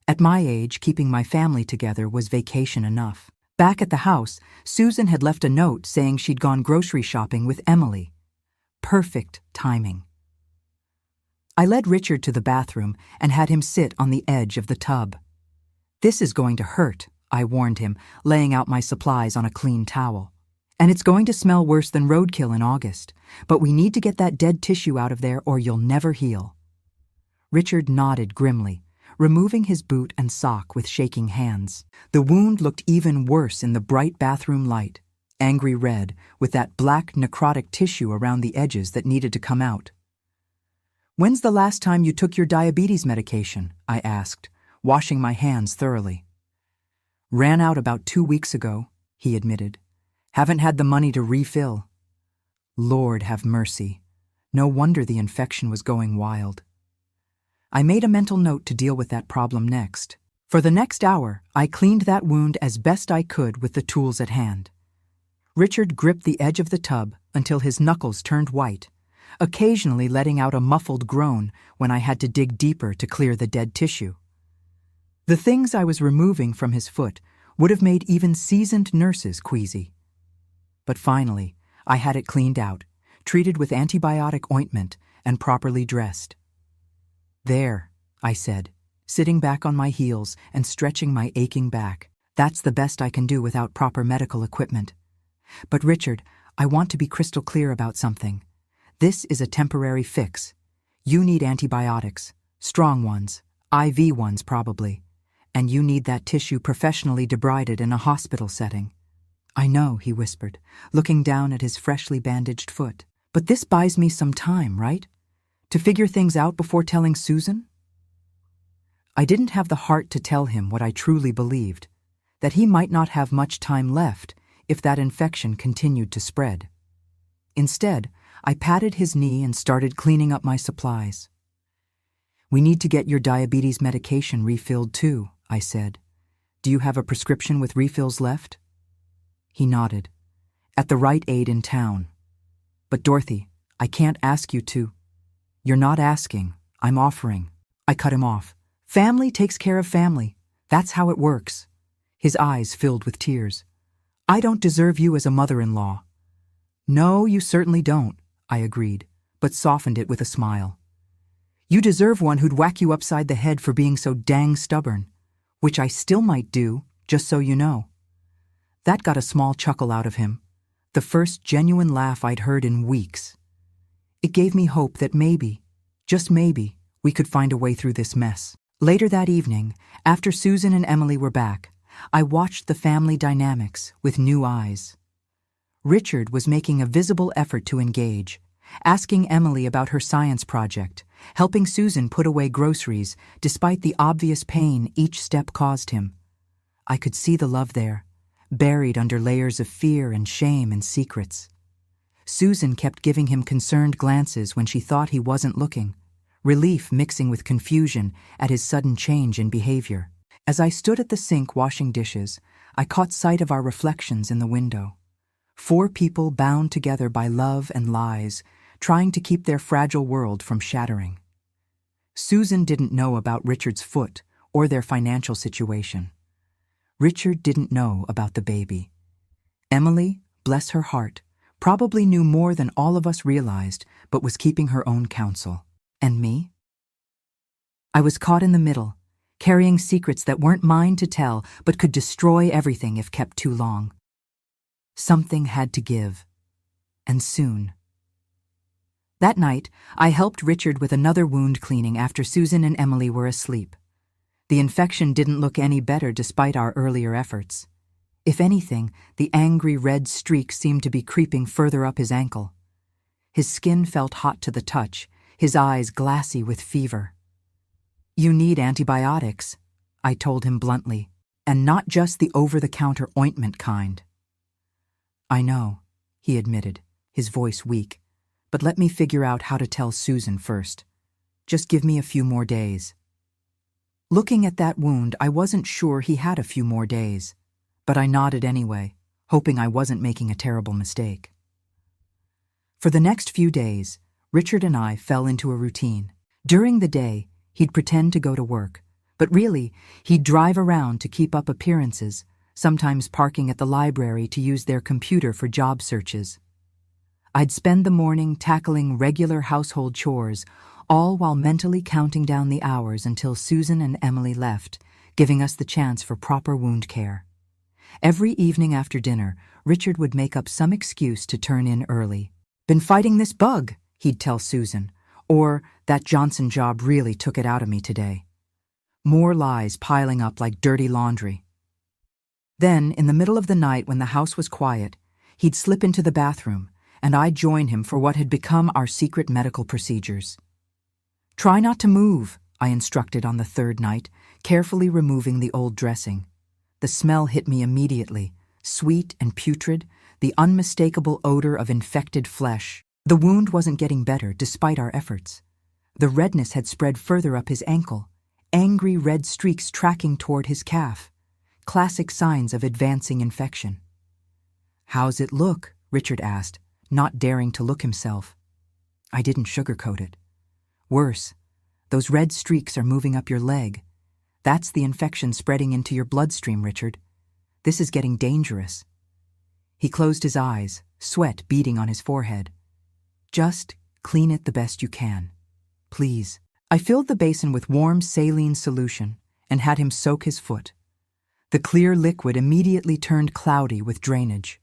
At my age, keeping my family together was vacation enough. Back at the house, Susan had left a note saying she'd gone grocery shopping with Emily. Perfect timing. I led Richard to the bathroom and had him sit on the edge of the tub. "This is going to hurt," I warned him, laying out my supplies on a clean towel. "And it's going to smell worse than roadkill in August, but we need to get that dead tissue out of there or you'll never heal." Richard nodded grimly, removing his boot and sock with shaking hands. The wound looked even worse in the bright bathroom light, angry red, with that black necrotic tissue around the edges that needed to come out. "When's the last time you took your diabetes medication?" I asked, washing my hands thoroughly. "Ran out about 2 weeks ago," he admitted. "Haven't had the money to refill." Lord have mercy. No wonder the infection was going wild. I made a mental note to deal with that problem next. For the next hour, I cleaned that wound as best I could with the tools at hand. Richard gripped the edge of the tub until his knuckles turned white, occasionally letting out a muffled groan when I had to dig deeper to clear the dead tissue. The things I was removing from his foot would have made even seasoned nurses queasy. But finally, I had it cleaned out, treated with antibiotic ointment, and properly dressed. "There," I said, sitting back on my heels and stretching my aching back. "That's the best I can do without proper medical equipment. But Richard, I want to be crystal clear about something. This is a temporary fix. You need antibiotics, strong ones, IV ones probably, and you need that tissue professionally debrided in a hospital setting." "I know," he whispered, looking down at his freshly bandaged foot. "But this buys me some time, right? To figure things out before telling Susan?" I didn't have the heart to tell him what I truly believed, that he might not have much time left if that infection continued to spread. Instead, I patted his knee and started cleaning up my supplies. "We need to get your diabetes medication refilled too," I said. "Do you have a prescription with refills left?" He nodded. "At the Rite Aid in town. But Dorothy, I can't ask you to." "You're not asking, I'm offering." I cut him off. "Family takes care of family. That's how it works." His eyes filled with tears. "I don't deserve you as a mother-in-law." "No, you certainly don't," I agreed, but softened it with a smile. "You deserve one who'd whack you upside the head for being so dang stubborn, which I still might do, just so you know." That got a small chuckle out of him, the first genuine laugh I'd heard in weeks. It gave me hope that maybe, just maybe, we could find a way through this mess. Later that evening, after Susan and Emily were back, I watched the family dynamics with new eyes. Richard was making a visible effort to engage, asking Emily about her science project, helping Susan put away groceries despite the obvious pain each step caused him. I could see the love there, buried under layers of fear and shame and secrets. Susan kept giving him concerned glances when she thought he wasn't looking, relief mixing with confusion at his sudden change in behavior. As I stood at the sink washing dishes, I caught sight of our reflections in the window. 4 people bound together by love and lies, trying to keep their fragile world from shattering. Susan didn't know about Richard's foot or their financial situation. Richard didn't know about the baby. Emily, bless her heart, probably knew more than all of us realized, but was keeping her own counsel. And me? I was caught in the middle, carrying secrets that weren't mine to tell but could destroy everything if kept too long. Something had to give, and soon. That night, I helped Richard with another wound cleaning after Susan and Emily were asleep. The infection didn't look any better despite our earlier efforts. If anything, the angry red streak seemed to be creeping further up his ankle. His skin felt hot to the touch, his eyes glassy with fever. "You need antibiotics," I told him bluntly, "and not just the over-the-counter ointment kind." "I know," he admitted, his voice weak, "but let me figure out how to tell Susan first. Just give me a few more days." Looking at that wound, I wasn't sure he had a few more days, but I nodded anyway, hoping I wasn't making a terrible mistake. For the next few days, Richard and I fell into a routine. During the day, he'd pretend to go to work, but really, he'd drive around to keep up appearances, sometimes parking at the library to use their computer for job searches. I'd spend the morning tackling regular household chores, all while mentally counting down the hours until Susan and Emily left, giving us the chance for proper wound care. Every evening after dinner, Richard would make up some excuse to turn in early. "Been fighting this bug," he'd tell Susan, or "that Johnson job really took it out of me today." More lies piling up like dirty laundry. Then, in the middle of the night when the house was quiet, he'd slip into the bathroom, and I'd join him for what had become our secret medical procedures. "Try not to move," I instructed on the third night, carefully removing the old dressing. The smell hit me immediately, sweet and putrid, the unmistakable odor of infected flesh. The wound wasn't getting better despite our efforts. The redness had spread further up his ankle, angry red streaks tracking toward his calf, classic signs of advancing infection. "How's it look?" Richard asked, not daring to look himself. I didn't sugarcoat it. "Worse, those red streaks are moving up your leg. That's the infection spreading into your bloodstream, Richard. This is getting dangerous." He closed his eyes, sweat beading on his forehead. "Just clean it the best you can. Please." I filled the basin with warm saline solution and had him soak his foot. The clear liquid immediately turned cloudy with drainage.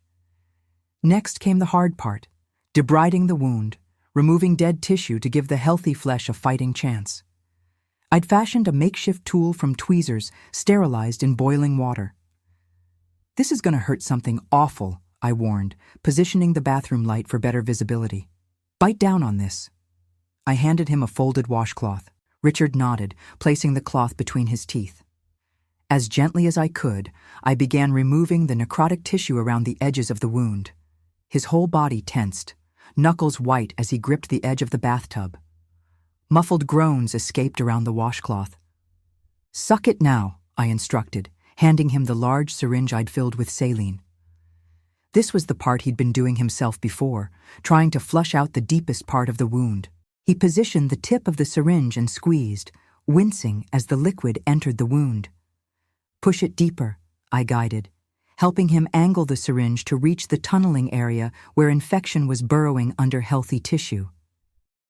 Next came the hard part, debriding the wound, removing dead tissue to give the healthy flesh a fighting chance. I'd fashioned a makeshift tool from tweezers sterilized in boiling water. "This is going to hurt something awful," I warned, positioning the bathroom light for better visibility. "Bite down on this." I handed him a folded washcloth. Richard nodded, placing the cloth between his teeth. As gently as I could, I began removing the necrotic tissue around the edges of the wound. His whole body tensed, knuckles white as he gripped the edge of the bathtub. Muffled groans escaped around the washcloth. "Suck it now," I instructed, handing him the large syringe I'd filled with saline. This was the part he'd been doing himself before, trying to flush out the deepest part of the wound. He positioned the tip of the syringe and squeezed, wincing as the liquid entered the wound. "Push it deeper," I guided, helping him angle the syringe to reach the tunneling area where infection was burrowing under healthy tissue.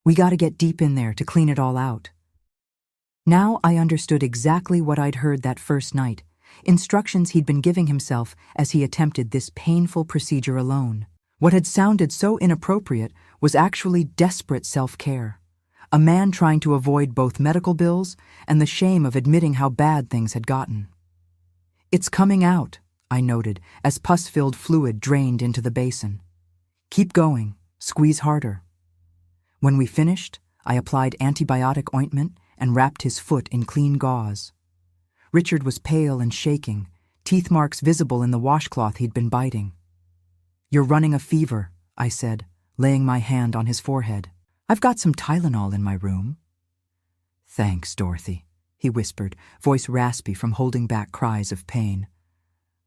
"We gotta get deep in there to clean it all out." Now I understood exactly what I'd heard that first night, instructions he'd been giving himself as he attempted this painful procedure alone. What had sounded so inappropriate was actually desperate self-care. A man trying to avoid both medical bills and the shame of admitting how bad things had gotten. "It's coming out," I noted, as pus-filled fluid drained into the basin. "Keep going. Squeeze harder." When we finished, I applied antibiotic ointment and wrapped his foot in clean gauze. Richard was pale and shaking, teeth marks visible in the washcloth he'd been biting. "You're running a fever," I said, laying my hand on his forehead. "I've got some Tylenol in my room." "Thanks, Dorothy," he whispered, voice raspy from holding back cries of pain.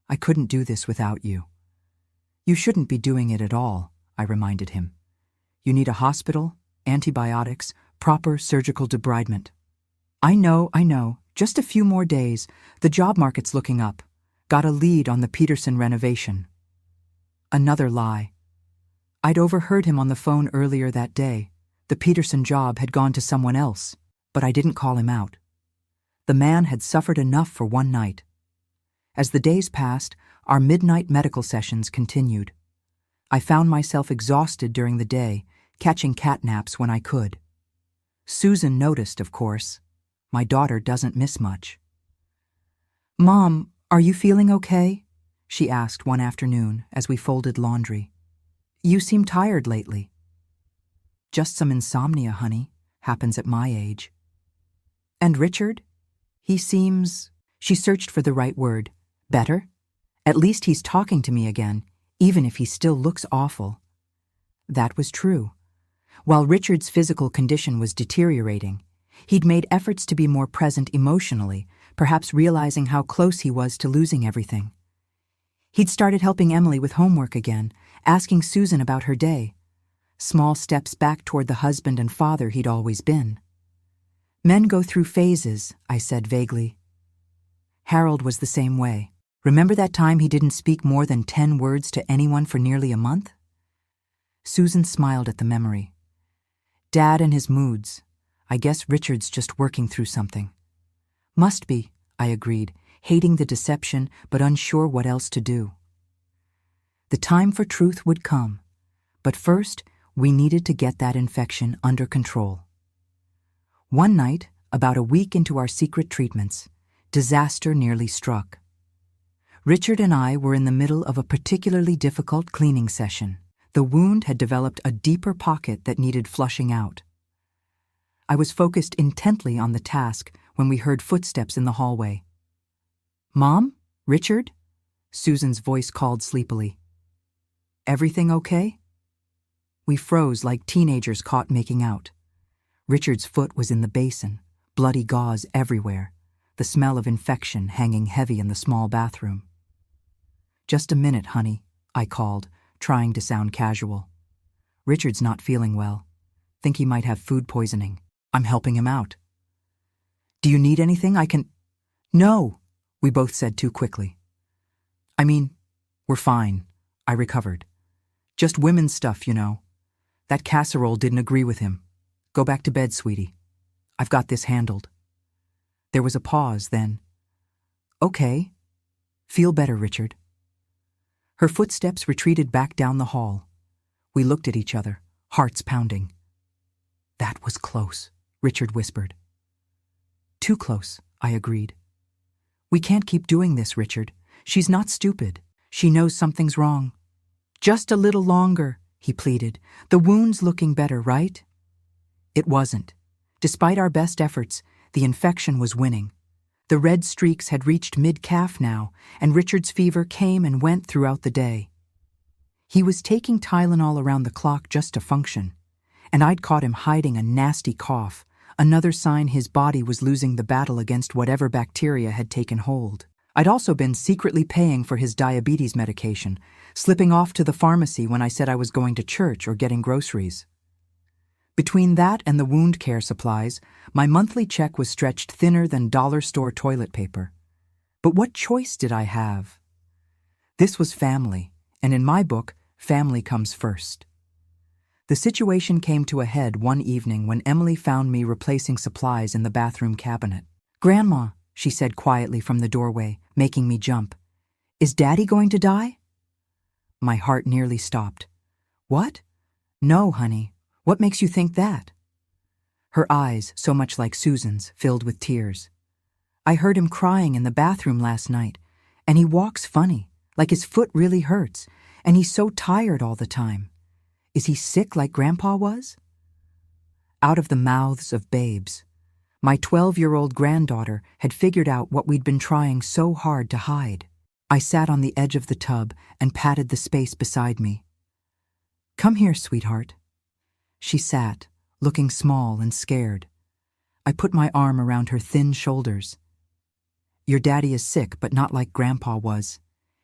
"I couldn't do this without you." "You shouldn't be doing it at all," I reminded him. "You need a hospital, antibiotics, proper surgical debridement." I know. Just a few more days. The job market's looking up. Got a lead on the Peterson renovation." Another lie. I'd overheard him on the phone earlier that day. The Peterson job had gone to someone else, but I didn't call him out. The man had suffered enough for one night. As the days passed, our midnight medical sessions continued. I found myself exhausted during the day, catching cat naps when I could. Susan noticed, of course. My daughter doesn't miss much. "Mom, are you feeling okay?" she asked one afternoon as we folded laundry. "You seem tired lately." "Just some insomnia, honey. Happens at my age." "And Richard? He seems—" She searched for the right word. "Better? At least he's talking to me again, even if he still looks awful." That was true. While Richard's physical condition was deteriorating, he'd made efforts to be more present emotionally, perhaps realizing how close he was to losing everything. He'd started helping Emily with homework again, asking Susan about her day. Small steps back toward the husband and father he'd always been. "Men go through phases," I said vaguely. "Harold was the same way. Remember that time he didn't speak more than 10 words to anyone for nearly a month?" Susan smiled at the memory. "Dad and his moods. I guess Richard's just working through something." "Must be," I agreed, hating the deception but unsure what else to do. The time for truth would come, but first we needed to get that infection under control. One night, about a week into our secret treatments, disaster nearly struck. Richard and I were in the middle of a particularly difficult cleaning session. The wound had developed a deeper pocket that needed flushing out. I was focused intently on the task when we heard footsteps in the hallway. "Mom? Richard?" Susan's voice called sleepily. "Everything okay?" We froze like teenagers caught making out. Richard's foot was in the basin, bloody gauze everywhere, the smell of infection hanging heavy in the small bathroom. "Just a minute, honey," I called, trying to sound casual. "Richard's not feeling well. Think he might have food poisoning. I'm helping him out." "Do you need anything I can—" "No," we both said too quickly. "I mean, we're fine," I recovered. "Just women's stuff, you know. That casserole didn't agree with him. Go back to bed, sweetie. I've got this handled." There was a pause, then. "Okay. Feel better, Richard." Her footsteps retreated back down the hall. We looked at each other, hearts pounding. "That was close," Richard whispered. "Too close," I agreed. "We can't keep doing this, Richard. She's not stupid. She knows something's wrong." "Just a little longer," he pleaded. "The wound's looking better, right?" It wasn't. Despite our best efforts, the infection was winning. The red streaks had reached mid-calf now, and Richard's fever came and went throughout the day. He was taking Tylenol around the clock just to function, and I'd caught him hiding a nasty cough, another sign his body was losing the battle against whatever bacteria had taken hold. I'd also been secretly paying for his diabetes medication, slipping off to the pharmacy when I said I was going to church or getting groceries. Between that and the wound care supplies, my monthly check was stretched thinner than dollar store toilet paper. But what choice did I have? This was family, and in my book, family comes first. The situation came to a head one evening when Emily found me replacing supplies in the bathroom cabinet. "Grandma," she said quietly from the doorway, making me jump. "Is Daddy going to die?" My heart nearly stopped. "What? No, honey. What makes you think that?" Her eyes, so much like Susan's, filled with tears. "I heard him crying in the bathroom last night, and he walks funny, like his foot really hurts, and he's so tired all the time. Is he sick like Grandpa was?" Out of the mouths of babes, my 12-year-old granddaughter had figured out what we'd been trying so hard to hide. I sat on the edge of the tub and patted the space beside me. "Come here, sweetheart." She sat, looking small and scared. I put my arm around her thin shoulders. "Your daddy is sick, but not like Grandpa was.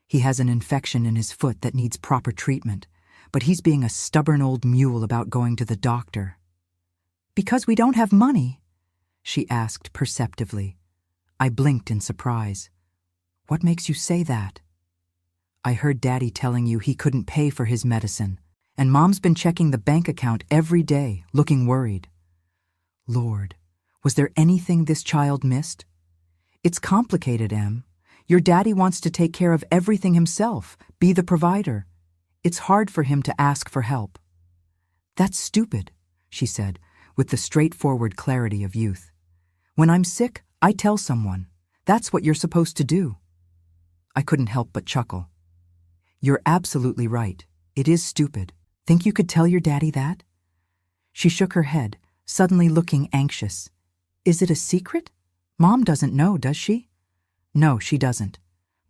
He has an infection in his foot that needs proper treatment, but he's being a stubborn old mule about going to the doctor." "Because we don't have money?" she asked perceptively. I blinked in surprise. "What makes you say that?" "I heard Daddy telling you he couldn't pay for his medicine, and Mom's been checking the bank account every day, looking worried." Lord, was there anything this child missed? It's complicated, Em. Your daddy wants to take care of everything himself, be the provider. It's hard for him to ask for help. That's stupid, she said, with the straightforward clarity of youth. When I'm sick, I tell someone. That's what you're supposed to do. I couldn't help but chuckle. You're absolutely right. It is stupid. Think you could tell your daddy that? She shook her head, suddenly looking anxious. Is it a secret? Mom doesn't know, does she? No, she doesn't.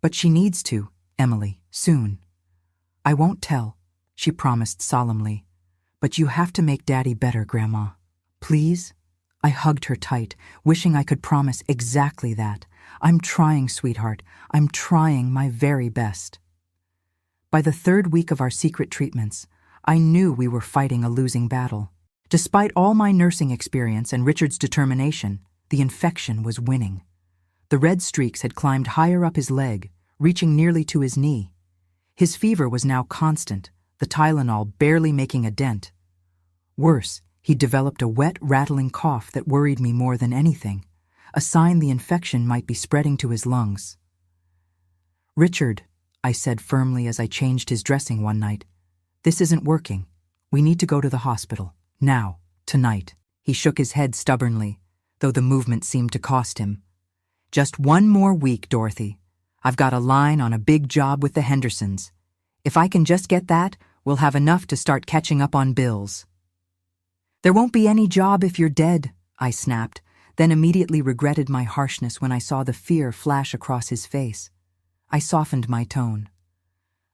But she needs to, Emily, soon. I won't tell, she promised solemnly. But you have to make Daddy better, Grandma. Please? I hugged her tight, wishing I could promise exactly that. I'm trying, sweetheart. I'm trying my very best. By the 3rd week of our secret treatments, I knew we were fighting a losing battle. Despite all my nursing experience and Richard's determination, the infection was winning. The red streaks had climbed higher up his leg, reaching nearly to his knee. His fever was now constant, the Tylenol barely making a dent. Worse, he'd developed a wet, rattling cough that worried me more than anything, a sign the infection might be spreading to his lungs. Richard, I said firmly as I changed his dressing one night, this isn't working. We need to go to the hospital. Now, tonight. He shook his head stubbornly, though the movement seemed to cost him. Just 1 more week, Dorothy. I've got a line on a big job with the Hendersons. If I can just get that, we'll have enough to start catching up on bills. There won't be any job if you're dead, I snapped, then immediately regretted my harshness when I saw the fear flash across his face. I softened my tone.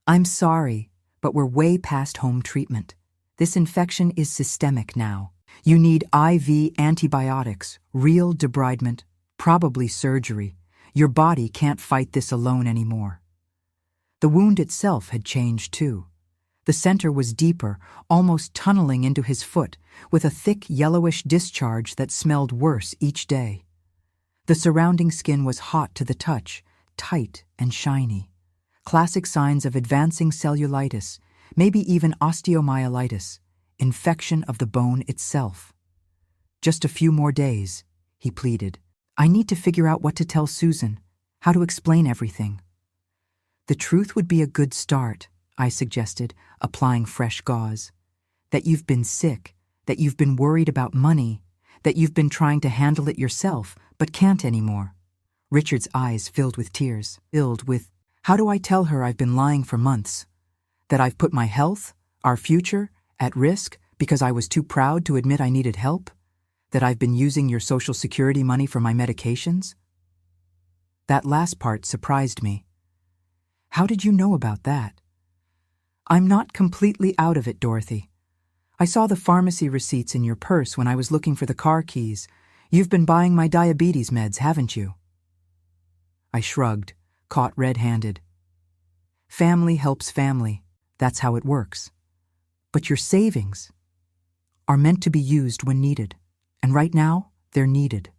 I'm sorry, but we're way past home treatment. This infection is systemic now. You need IV antibiotics, real debridement, probably surgery. Your body can't fight this alone anymore. The wound itself had changed too. The center was deeper, almost tunneling into his foot, with a thick yellowish discharge that smelled worse each day. The surrounding skin was hot to the touch, tight and shiny. Classic signs of advancing cellulitis, maybe even osteomyelitis, infection of the bone itself. Just a few more days, he pleaded. I need to figure out what to tell Susan, how to explain everything. The truth would be a good start, I suggested, applying fresh gauze. That you've been sick, that you've been worried about money, that you've been trying to handle it yourself, but can't anymore. Richard's eyes filled with tears, how do I tell her I've been lying for months? That I've put my health, our future, at risk because I was too proud to admit I needed help? That I've been using your Social Security money for my medications? That last part surprised me. How did you know about that? I'm not completely out of it, Dorothy. I saw the pharmacy receipts in your purse when I was looking for the car keys. You've been buying my diabetes meds, haven't you? I shrugged, caught red-handed. Family helps family. That's how it works. But your savings are meant to be used when needed. And right now, they're needed.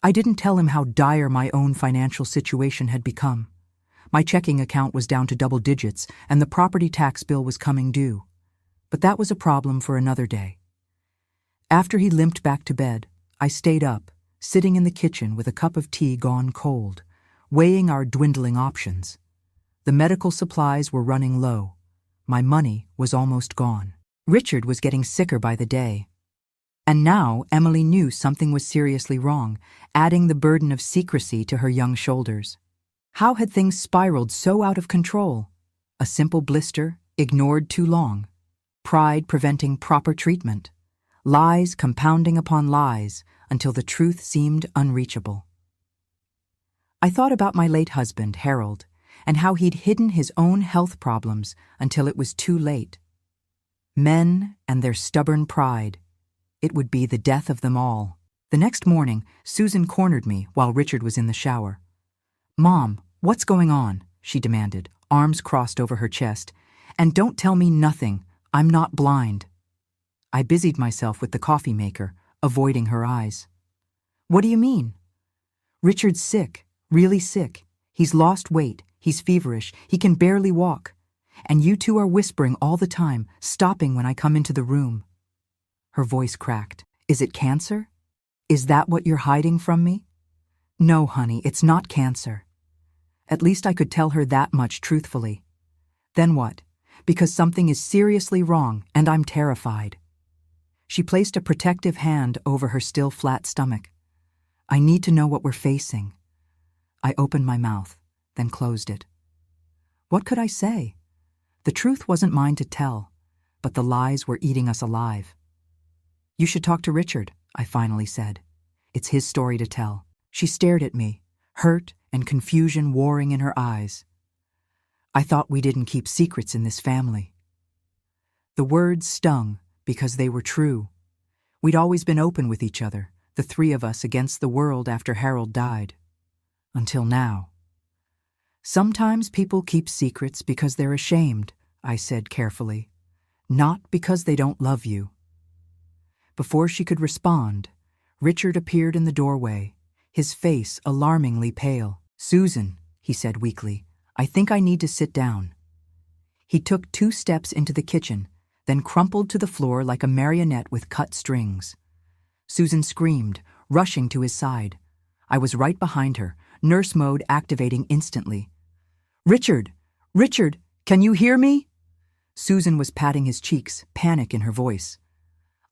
I didn't tell him how dire my own financial situation had become. My checking account was down to double digits, and the property tax bill was coming due. But that was a problem for another day. After he limped back to bed, I stayed up, sitting in the kitchen with a cup of tea gone cold, weighing our dwindling options. The medical supplies were running low. My money was almost gone. Richard was getting sicker by the day. And now Emily knew something was seriously wrong, adding the burden of secrecy to her young shoulders. How had things spiraled so out of control? A simple blister, ignored too long. Pride preventing proper treatment. Lies compounding upon lies until the truth seemed unreachable. I thought about my late husband, Harold, and how he'd hidden his own health problems until it was too late. Men and their stubborn pride. It would be the death of them all. The next morning, Susan cornered me while Richard was in the shower. Mom, what's going on? She demanded, arms crossed over her chest. And don't tell me nothing. I'm not blind. I busied myself with the coffee maker, avoiding her eyes. What do you mean? Richard's sick, really sick. He's lost weight, he's feverish, he can barely walk. And you two are whispering all the time, stopping when I come into the room. Her voice cracked. Is it cancer? Is that what you're hiding from me? No, honey, it's not cancer. At least I could tell her that much truthfully. Then what? Because something is seriously wrong and I'm terrified. She placed a protective hand over her still flat stomach. I need to know what we're facing. I opened my mouth, then closed it. What could I say? The truth wasn't mine to tell, but the lies were eating us alive. You should talk to Richard, I finally said. It's his story to tell. She stared at me, hurt and confusion warring in her eyes. I thought we didn't keep secrets in this family. The words stung because they were true. We'd always been open with each other, the three of us against the world after Harold died. Until now. Sometimes people keep secrets because they're ashamed, I said carefully, not because they don't love you. Before she could respond, Richard appeared in the doorway, his face alarmingly pale. Susan, he said weakly, I think I need to sit down. He took 2 steps into the kitchen, then crumpled to the floor like a marionette with cut strings. Susan screamed, rushing to his side. I was right behind her, nurse mode activating instantly. Richard! Richard! Can you hear me? Susan was patting his cheeks, panic in her voice.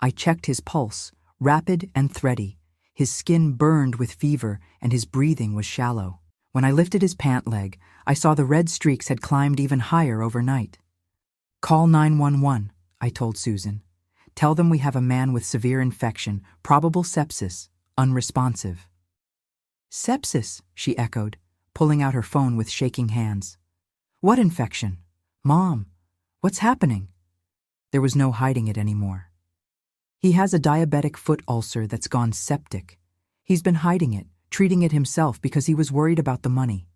I checked his pulse, rapid and thready. His skin burned with fever and his breathing was shallow. When I lifted his pant leg, I saw the red streaks had climbed even higher overnight. Call 911, I told Susan. Tell them we have a man with severe infection, probable sepsis, unresponsive. Sepsis, she echoed, pulling out her phone with shaking hands. What infection? Mom, what's happening? There was no hiding it anymore. He has a diabetic foot ulcer that's gone septic. He's been hiding it, treating it himself because he was worried about the money.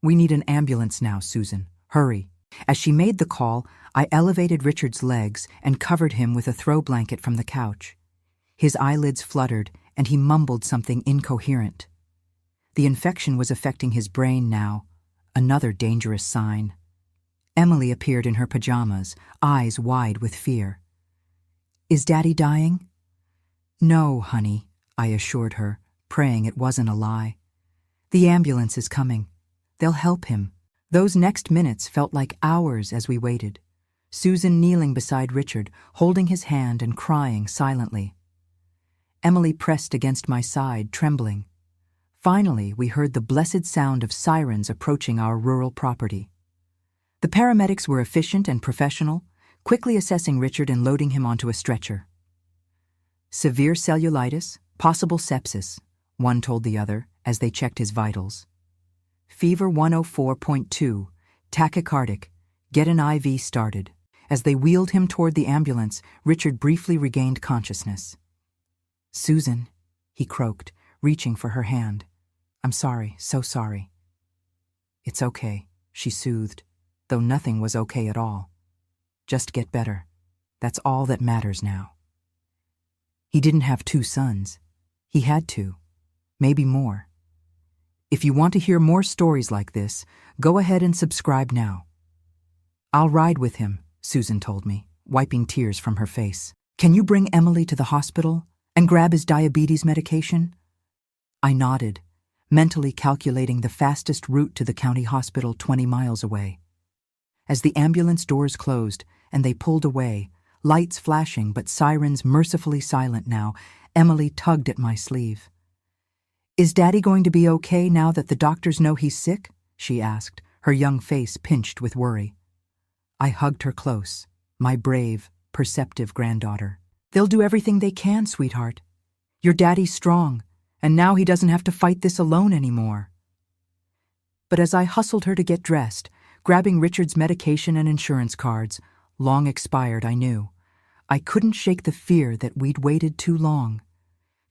We need an ambulance now, Susan. Hurry. As she made the call, I elevated Richard's legs and covered him with a throw blanket from the couch. His eyelids fluttered, and he mumbled something incoherent. The infection was affecting his brain now, another dangerous sign. Emily appeared in her pajamas, eyes wide with fear. Is Daddy dying? No, honey, I assured her, praying it wasn't a lie. The ambulance is coming. They'll help him. Those next minutes felt like hours as we waited. Susan kneeling beside Richard, holding his hand and crying silently. Emily pressed against my side, trembling. Finally, we heard the blessed sound of sirens approaching our rural property. The paramedics were efficient and professional, quickly assessing Richard and loading him onto a stretcher. Severe cellulitis, possible sepsis, one told the other as they checked his vitals. Fever 104.2, tachycardic, get an IV started. As they wheeled him toward the ambulance, Richard briefly regained consciousness. Susan, he croaked, reaching for her hand. I'm sorry, so sorry. It's okay, she soothed, though nothing was okay at all. Just get better. That's all that matters now. He didn't have 2 sons. He had 2, maybe more. If you want to hear more stories like this, go ahead and subscribe now. I'll ride with him, Susan told me, wiping tears from her face. Can you bring Emily to the hospital and grab his diabetes medication? I nodded, mentally calculating the fastest route to the county hospital 20 miles away. As the ambulance doors closed and they pulled away, lights flashing but sirens mercifully silent now, Emily tugged at my sleeve. Is Daddy going to be okay now that the doctors know he's sick? She asked, her young face pinched with worry. I hugged her close, my brave, perceptive granddaughter. They'll do everything they can, sweetheart. Your daddy's strong, and now he doesn't have to fight this alone anymore. But as I hustled her to get dressed, grabbing Richard's medication and insurance cards, long expired, I knew, I couldn't shake the fear that we'd waited too long,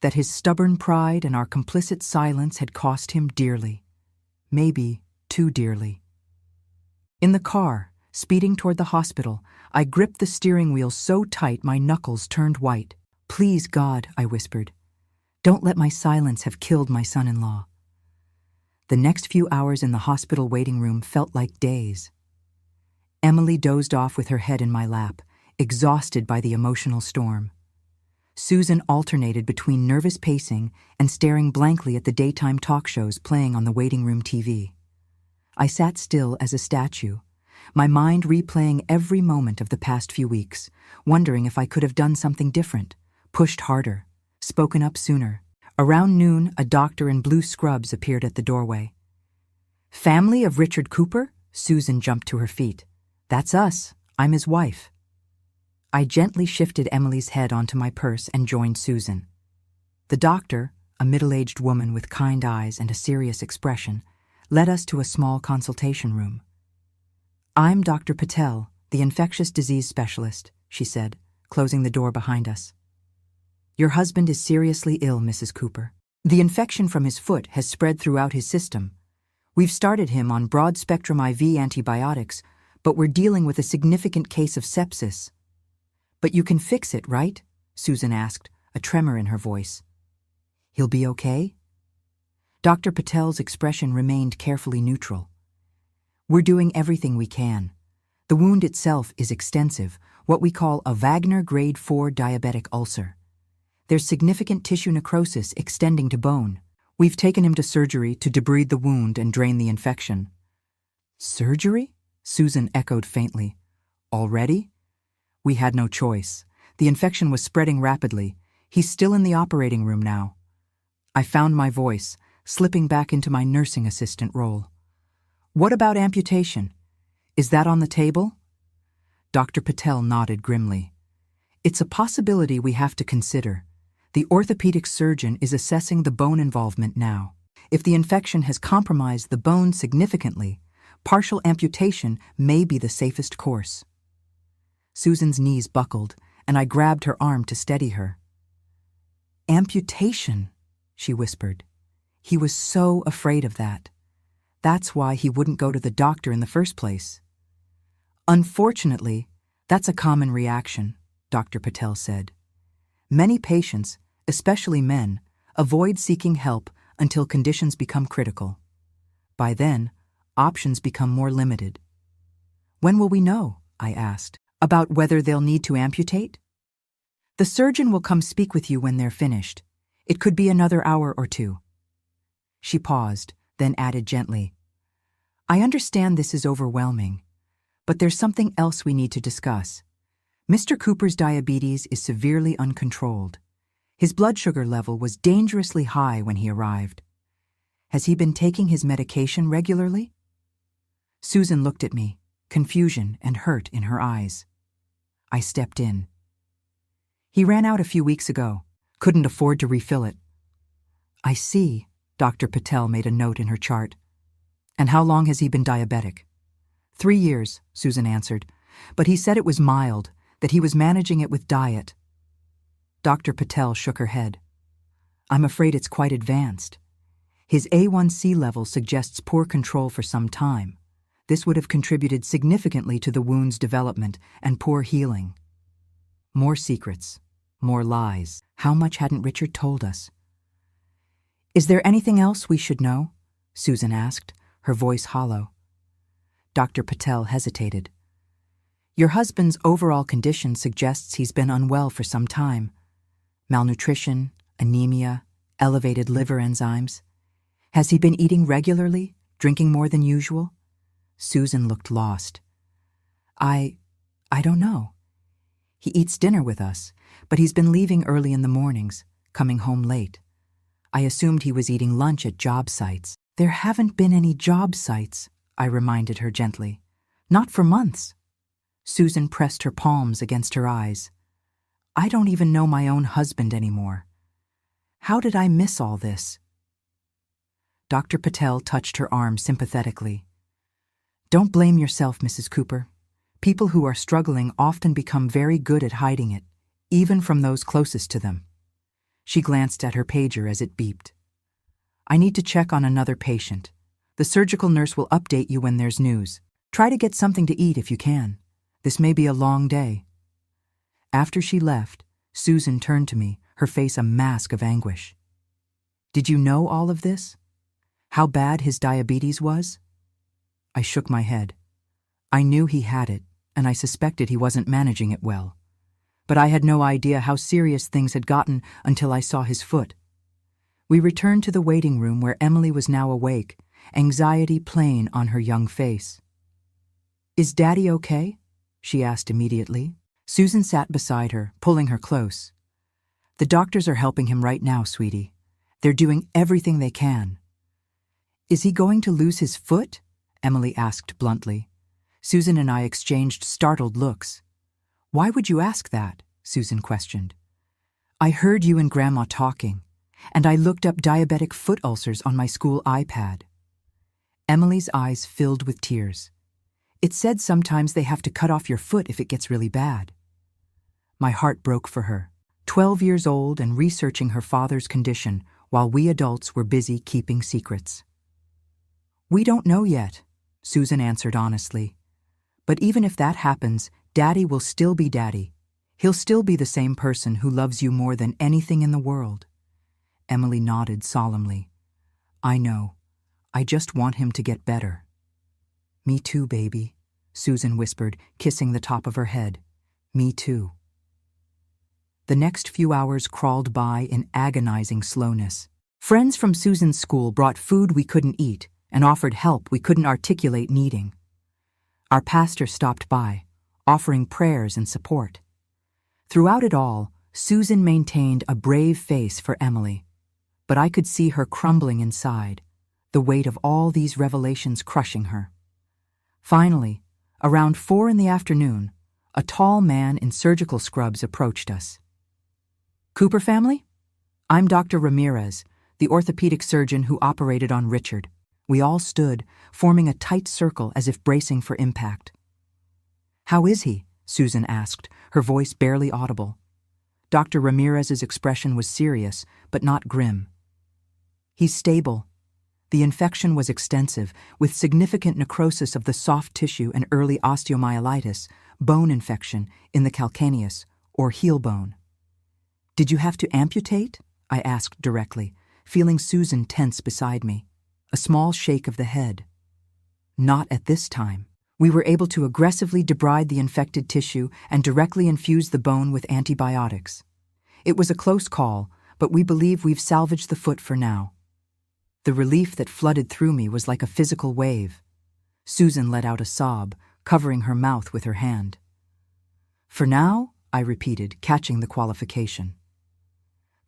that his stubborn pride and our complicit silence had cost him dearly, maybe too dearly. In the car, speeding toward the hospital, I gripped the steering wheel so tight my knuckles turned white. Please, God, I whispered, don't let my silence have killed my son-in-law. The next few hours in the hospital waiting room felt like days. Emily dozed off with her head in my lap, exhausted by the emotional storm. Susan alternated between nervous pacing and staring blankly at the daytime talk shows playing on the waiting room TV. I sat still as a statue, my mind replaying every moment of the past few weeks, wondering if I could have done something different, pushed harder, spoken up sooner. Around noon, a doctor in blue scrubs appeared at the doorway. "Family of Richard Cooper?" Susan jumped to her feet. "That's us. I'm his wife." I gently shifted Emily's head onto my purse and joined Susan. The doctor, a middle-aged woman with kind eyes and a serious expression, led us to a small consultation room. "I'm Dr. Patel, the infectious disease specialist," she said, closing the door behind us. "Your husband is seriously ill, Mrs. Cooper. The infection from his foot has spread throughout his system. We've started him on broad-spectrum IV antibiotics, but we're dealing with a significant case of sepsis." "But you can fix it, right?" Susan asked, a tremor in her voice. "He'll be okay?" Dr. Patel's expression remained carefully neutral. "We're doing everything we can. The wound itself is extensive, what we call a Wagner grade 4 diabetic ulcer. There's significant tissue necrosis extending to bone. We've taken him to surgery to debride the wound and drain the infection." "Surgery?" Susan echoed faintly. "Already?" "We had no choice. The infection was spreading rapidly. He's still in the operating room now." I found my voice, slipping back into my nursing assistant role. "What about amputation? Is that on the table?" Dr. Patel nodded grimly. "It's a possibility we have to consider. The orthopedic surgeon is assessing the bone involvement now. If the infection has compromised the bone significantly, partial amputation may be the safest course." Susan's knees buckled, and I grabbed her arm to steady her. "Amputation," she whispered. "He was so afraid of that. That's why he wouldn't go to the doctor in the first place." "Unfortunately, that's a common reaction," Dr. Patel said. "Many patients, especially men, avoid seeking help until conditions become critical. By then, options become more limited." "When will we know?" I asked. "About whether they'll need to amputate?" "The surgeon will come speak with you when they're finished. It could be another hour or two." She paused, then added gently, "I understand this is overwhelming, but there's something else we need to discuss. Mr. Cooper's diabetes is severely uncontrolled. His blood sugar level was dangerously high when he arrived. Has he been taking his medication regularly?" Susan looked at me, confusion and hurt in her eyes. I stepped in. "He ran out a few weeks ago. Couldn't afford to refill it." "I see," Dr. Patel made a note in her chart. "And how long has he been diabetic?" 3 years, Susan answered, but he said it was mild, that he was managing it with diet. Dr. Patel shook her head. "I'm afraid it's quite advanced. His A1C level suggests poor control for some time. This would have contributed significantly to the wound's development and poor healing." More secrets, more lies. How much hadn't Richard told us? "Is there anything else we should know?" Susan asked, her voice hollow. Dr. Patel hesitated. "Your husband's overall condition suggests he's been unwell for some time. Malnutrition, anemia, elevated liver enzymes. Has he been eating regularly, drinking more than usual?" Susan looked lost. I don't know. He eats dinner with us, but he's been leaving early in the mornings, coming home late. I assumed he was eating lunch at job sites." "There haven't been any job sites," I reminded her gently. "Not for months." Susan pressed her palms against her eyes. "I don't even know my own husband anymore. How did I miss all this?" Dr. Patel touched her arm sympathetically. "Don't blame yourself, Mrs. Cooper. People who are struggling often become very good at hiding it, even from those closest to them." She glanced at her pager as it beeped. "I need to check on another patient. The surgical nurse will update you when there's news. Try to get something to eat if you can. This may be a long day." After she left, Susan turned to me, her face a mask of anguish. "Did you know all of this? How bad his diabetes was?" I shook my head. I knew he had it, and I suspected he wasn't managing it well. but I had no idea how serious things had gotten until I saw his foot. We returned to the waiting room where Emily was now awake, anxiety plain on her young face. "Is Daddy okay?" she asked immediately. Susan sat beside her, pulling her close. "The doctors are helping him right now, sweetie. They're doing everything they can." "Is he going to lose his foot?" Emily asked bluntly. Susan and I exchanged startled looks. "Why would you ask that?" Susan questioned. "I heard you and Grandma talking, and I looked up diabetic foot ulcers on my school iPad." Emily's eyes filled with tears. "It said sometimes they have to cut off your foot if it gets really bad." My heart broke for her, 12 years old and researching her father's condition while we adults were busy keeping secrets. "We don't know yet," Susan answered honestly. "But even if that happens, Daddy will still be Daddy. He'll still be the same person who loves you more than anything in the world." Emily nodded solemnly. "I know. I just want him to get better." "Me too, baby," Susan whispered, kissing the top of her head. "Me too." The next few hours crawled by in agonizing slowness. Friends from Susan's school brought food we couldn't eat and offered help we couldn't articulate needing. Our pastor stopped by, offering prayers and support. Throughout it all, Susan maintained a brave face for Emily, but I could see her crumbling inside, the weight of all these revelations crushing her. Finally, around 4 in the afternoon, a tall man in surgical scrubs approached us. "Cooper family? I'm Dr. Ramirez, the orthopedic surgeon who operated on Richard." We all stood, forming a tight circle as if bracing for impact. "How is he?" Susan asked, her voice barely audible. Dr. Ramirez's expression was serious, but not grim. "He's stable. The infection was extensive, with significant necrosis of the soft tissue and early osteomyelitis, bone infection, in the calcaneus, or heel bone." "Did you have to amputate?" I asked directly, feeling Susan tense beside me. A small shake of the head. "Not at this time. We were able to aggressively debride the infected tissue and directly infuse the bone with antibiotics. It was a close call, but we believe we've salvaged the foot for now." The relief that flooded through me was like a physical wave. Susan let out a sob, covering her mouth with her hand. "For now," I repeated, catching the qualification.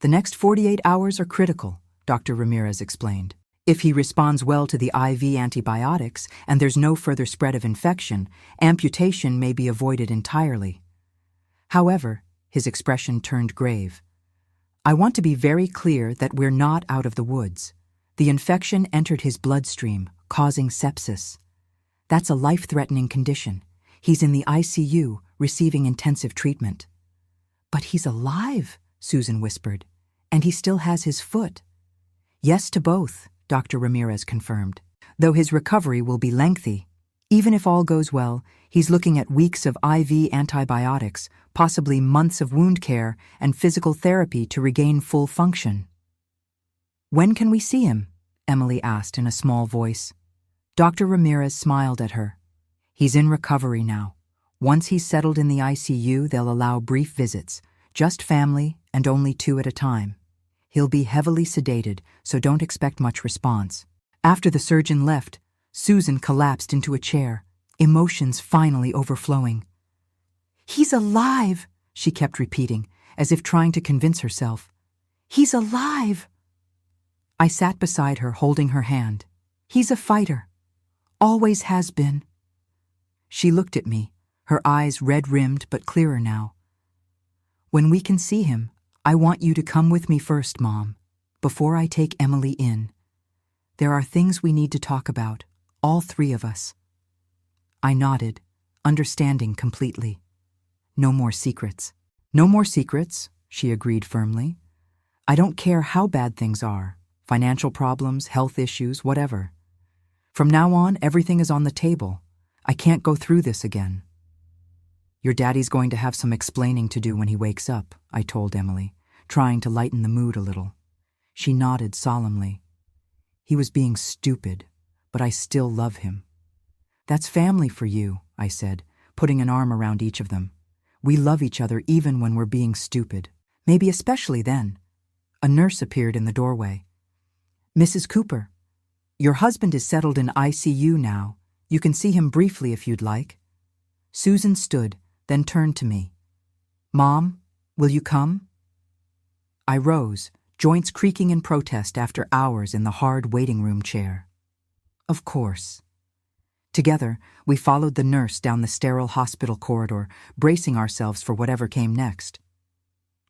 "The next 48 hours are critical," Dr. Ramirez explained. "If he responds well to the IV antibiotics and there's no further spread of infection, amputation may be avoided entirely." However, his expression turned grave. "I want to be very clear that we're not out of the woods. The infection entered his bloodstream, causing sepsis. That's a life-threatening condition. He's in the ICU, receiving intensive treatment." "But he's alive," Susan whispered, "and he still has his foot." "Yes to both," Dr. Ramirez confirmed, "though his recovery will be lengthy. Even if all goes well, he's looking at weeks of IV antibiotics, possibly months of wound care and physical therapy to regain full function." "When can we see him?" Emily asked in a small voice. Dr. Ramirez smiled at her. "He's in recovery now. Once he's settled in the ICU, they'll allow brief visits, just family and only 2 at a time. He'll be heavily sedated, so don't expect much response." After the surgeon left, Susan collapsed into a chair, emotions finally overflowing. "He's alive," she kept repeating, as if trying to convince herself. "He's alive." I sat beside her, holding her hand. "He's a fighter. Always has been." She looked at me, her eyes red-rimmed but clearer now. "When we can see him, I want you to come with me first, Mom, before I take Emily in. There are things we need to talk about, all 3 of us." I nodded, understanding completely. "No more secrets." "No more secrets," she agreed firmly. "I don't care how bad things are, financial problems, health issues, whatever. From now on, everything is on the table. I can't go through this again." "Your daddy's going to have some explaining to do when he wakes up," I told Emily, trying to lighten the mood a little. She nodded solemnly. "He was being stupid, but I still love him." "That's family for you," I said, putting an arm around each of them. We love each other even when we're being stupid. Maybe especially then. A nurse appeared in the doorway. Mrs. Cooper, your husband is settled in ICU now. You can see him briefly if you'd like. Susan stood, then turned to me. Mom, will you come? I rose, joints creaking in protest after hours in the hard waiting room chair. Of course. Together, we followed the nurse down the sterile hospital corridor, bracing ourselves for whatever came next.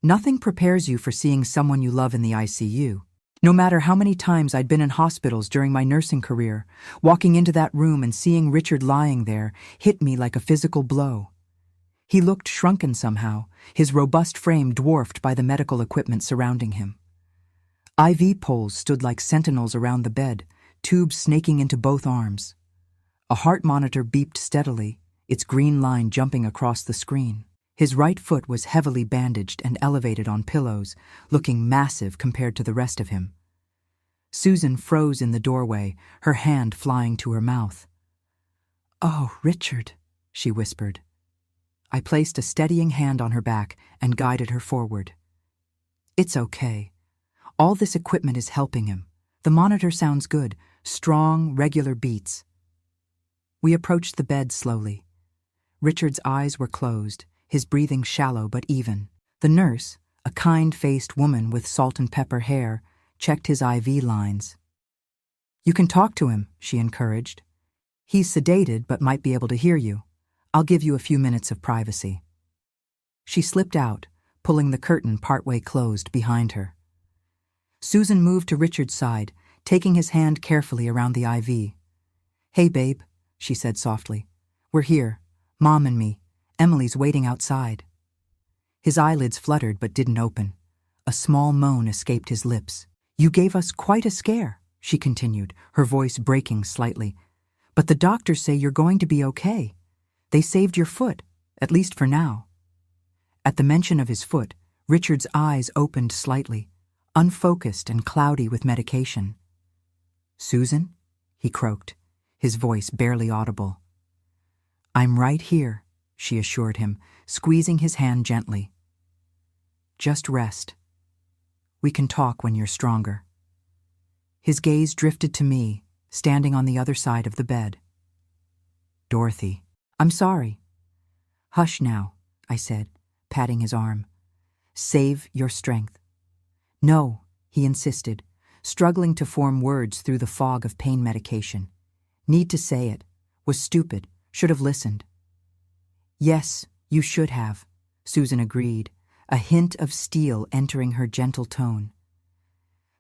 Nothing prepares you for seeing someone you love in the ICU. No matter how many times I'd been in hospitals during my nursing career, walking into that room and seeing Richard lying there hit me like a physical blow. He looked shrunken somehow, his robust frame dwarfed by the medical equipment surrounding him. IV poles stood like sentinels around the bed, tubes snaking into both arms. A heart monitor beeped steadily, its green line jumping across the screen. His right foot was heavily bandaged and elevated on pillows, looking massive compared to the rest of him. Susan froze in the doorway, her hand flying to her mouth. "Oh, Richard," she whispered. I placed a steadying hand on her back and guided her forward. "It's okay. All this equipment is helping him. The monitor sounds good, strong, regular beats." We approached the bed slowly. Richard's eyes were closed, his breathing shallow but even. The nurse, a kind-faced woman with salt and pepper hair, checked his IV lines. "You can talk to him," she encouraged. "He's sedated but might be able to hear you. I'll give you a few minutes of privacy." She slipped out, pulling the curtain partway closed behind her. Susan moved to Richard's side, taking his hand carefully around the IV. "Hey, babe," she said softly. "We're here, Mom and me. Emily's waiting outside." His eyelids fluttered but didn't open. A small moan escaped his lips. "You gave us quite a scare," she continued, her voice breaking slightly. "But the doctors say you're going to be okay. They saved your foot, at least for now." At the mention of his foot, Richard's eyes opened slightly, unfocused and cloudy with medication. "Susan?" he croaked, his voice barely audible. "I'm right here," she assured him, squeezing his hand gently. "Just rest. We can talk when you're stronger." His gaze drifted to me, standing on the other side of the bed. "Dorothy, I'm sorry." "Hush now," I said, patting his arm. "Save your strength." "No," he insisted, struggling to form words through the fog of pain medication. "Need to say it. Was stupid. Should have listened." "Yes, you should have," Susan agreed, a hint of steel entering her gentle tone.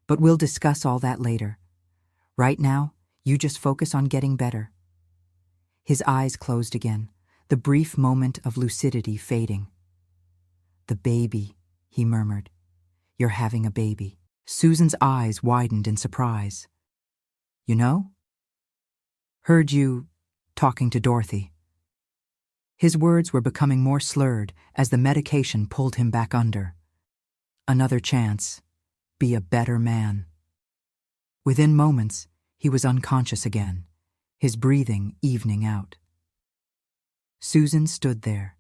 "But we'll discuss all that later. Right now, you just focus on getting better." His eyes closed again, the brief moment of lucidity fading. "The baby," he murmured. "You're having a baby." Susan's eyes widened in surprise. "You know?" "Heard you talking to Dorothy." His words were becoming more slurred as the medication pulled him back under. Another chance. Be a better man. Within moments, he was unconscious again, his breathing evening out. Susan stood there,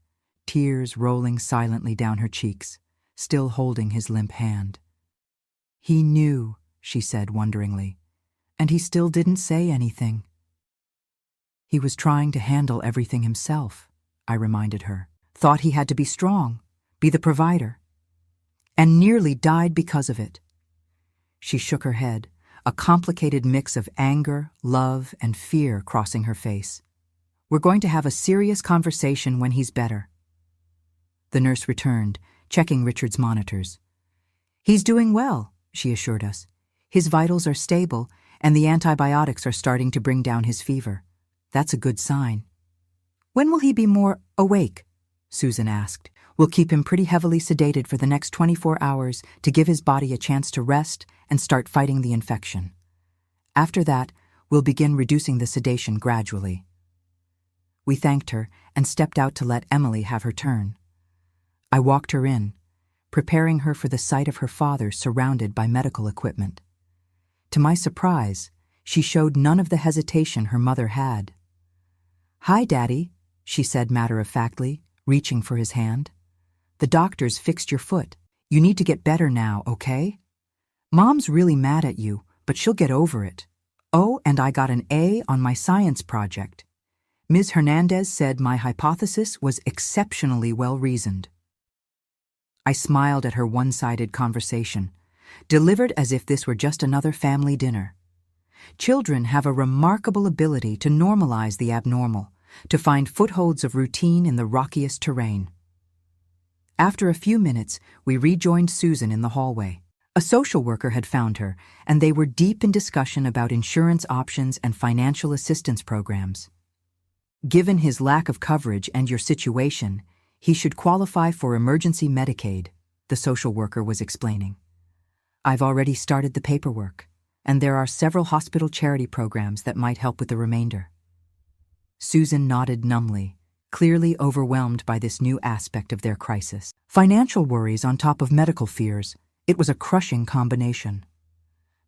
tears rolling silently down her cheeks, still holding his limp hand. "He knew," she said wonderingly, "and he still didn't say anything." "He was trying to handle everything himself," I reminded her. "Thought he had to be strong, be the provider. And nearly died because of it." She shook her head, a complicated mix of anger, love, and fear crossing her face. "We're going to have a serious conversation when he's better." The nurse returned, checking Richard's monitors. "He's doing well," she assured us. "His vitals are stable, and the antibiotics are starting to bring down his fever. That's a good sign." "When will he be more awake?" Susan asked. "We'll keep him pretty heavily sedated for the next 24 hours to give his body a chance to rest and start fighting the infection. After that, we'll begin reducing the sedation gradually." We thanked her and stepped out to let Emily have her turn. I walked her in, preparing her for the sight of her father surrounded by medical equipment. To my surprise, she showed none of the hesitation her mother had. "Hi, Daddy," she said matter-of-factly, reaching for his hand. "The doctors fixed your foot. You need to get better now, okay? Mom's really mad at you, but she'll get over it. Oh, and I got an A on my science project. Ms. Hernandez said my hypothesis was exceptionally well-reasoned." I smiled at her one-sided conversation, delivered as if this were just another family dinner. Children have a remarkable ability to normalize the abnormal, to find footholds of routine in the rockiest terrain. After a few minutes, we rejoined Susan in the hallway. A social worker had found her, and they were deep in discussion about insurance options and financial assistance programs. "Given his lack of coverage and your situation, he should qualify for emergency Medicaid," the social worker was explaining. "I've already started the paperwork, and there are several hospital charity programs that might help with the remainder." Susan nodded numbly, clearly overwhelmed by this new aspect of their crisis. Financial worries on top of medical fears, it was a crushing combination.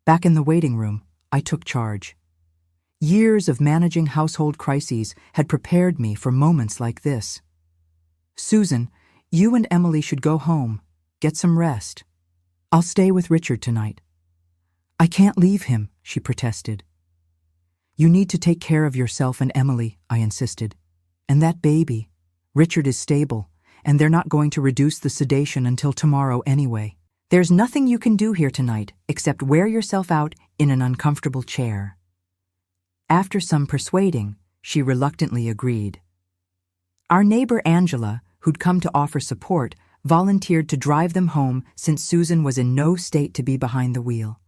Back in the waiting room, I took charge. Years of managing household crises had prepared me for moments like this. "Susan, you and Emily should go home. Get some rest. I'll stay with Richard tonight." "I can't leave him," she protested. "You need to take care of yourself and Emily," I insisted. "And that baby. Richard is stable, and they're not going to reduce the sedation until tomorrow anyway. There's nothing you can do here tonight except wear yourself out in an uncomfortable chair." After some persuading, she reluctantly agreed. Our neighbor Angela, who'd come to offer support, volunteered to drive them home since Susan was in no state to be behind the wheel.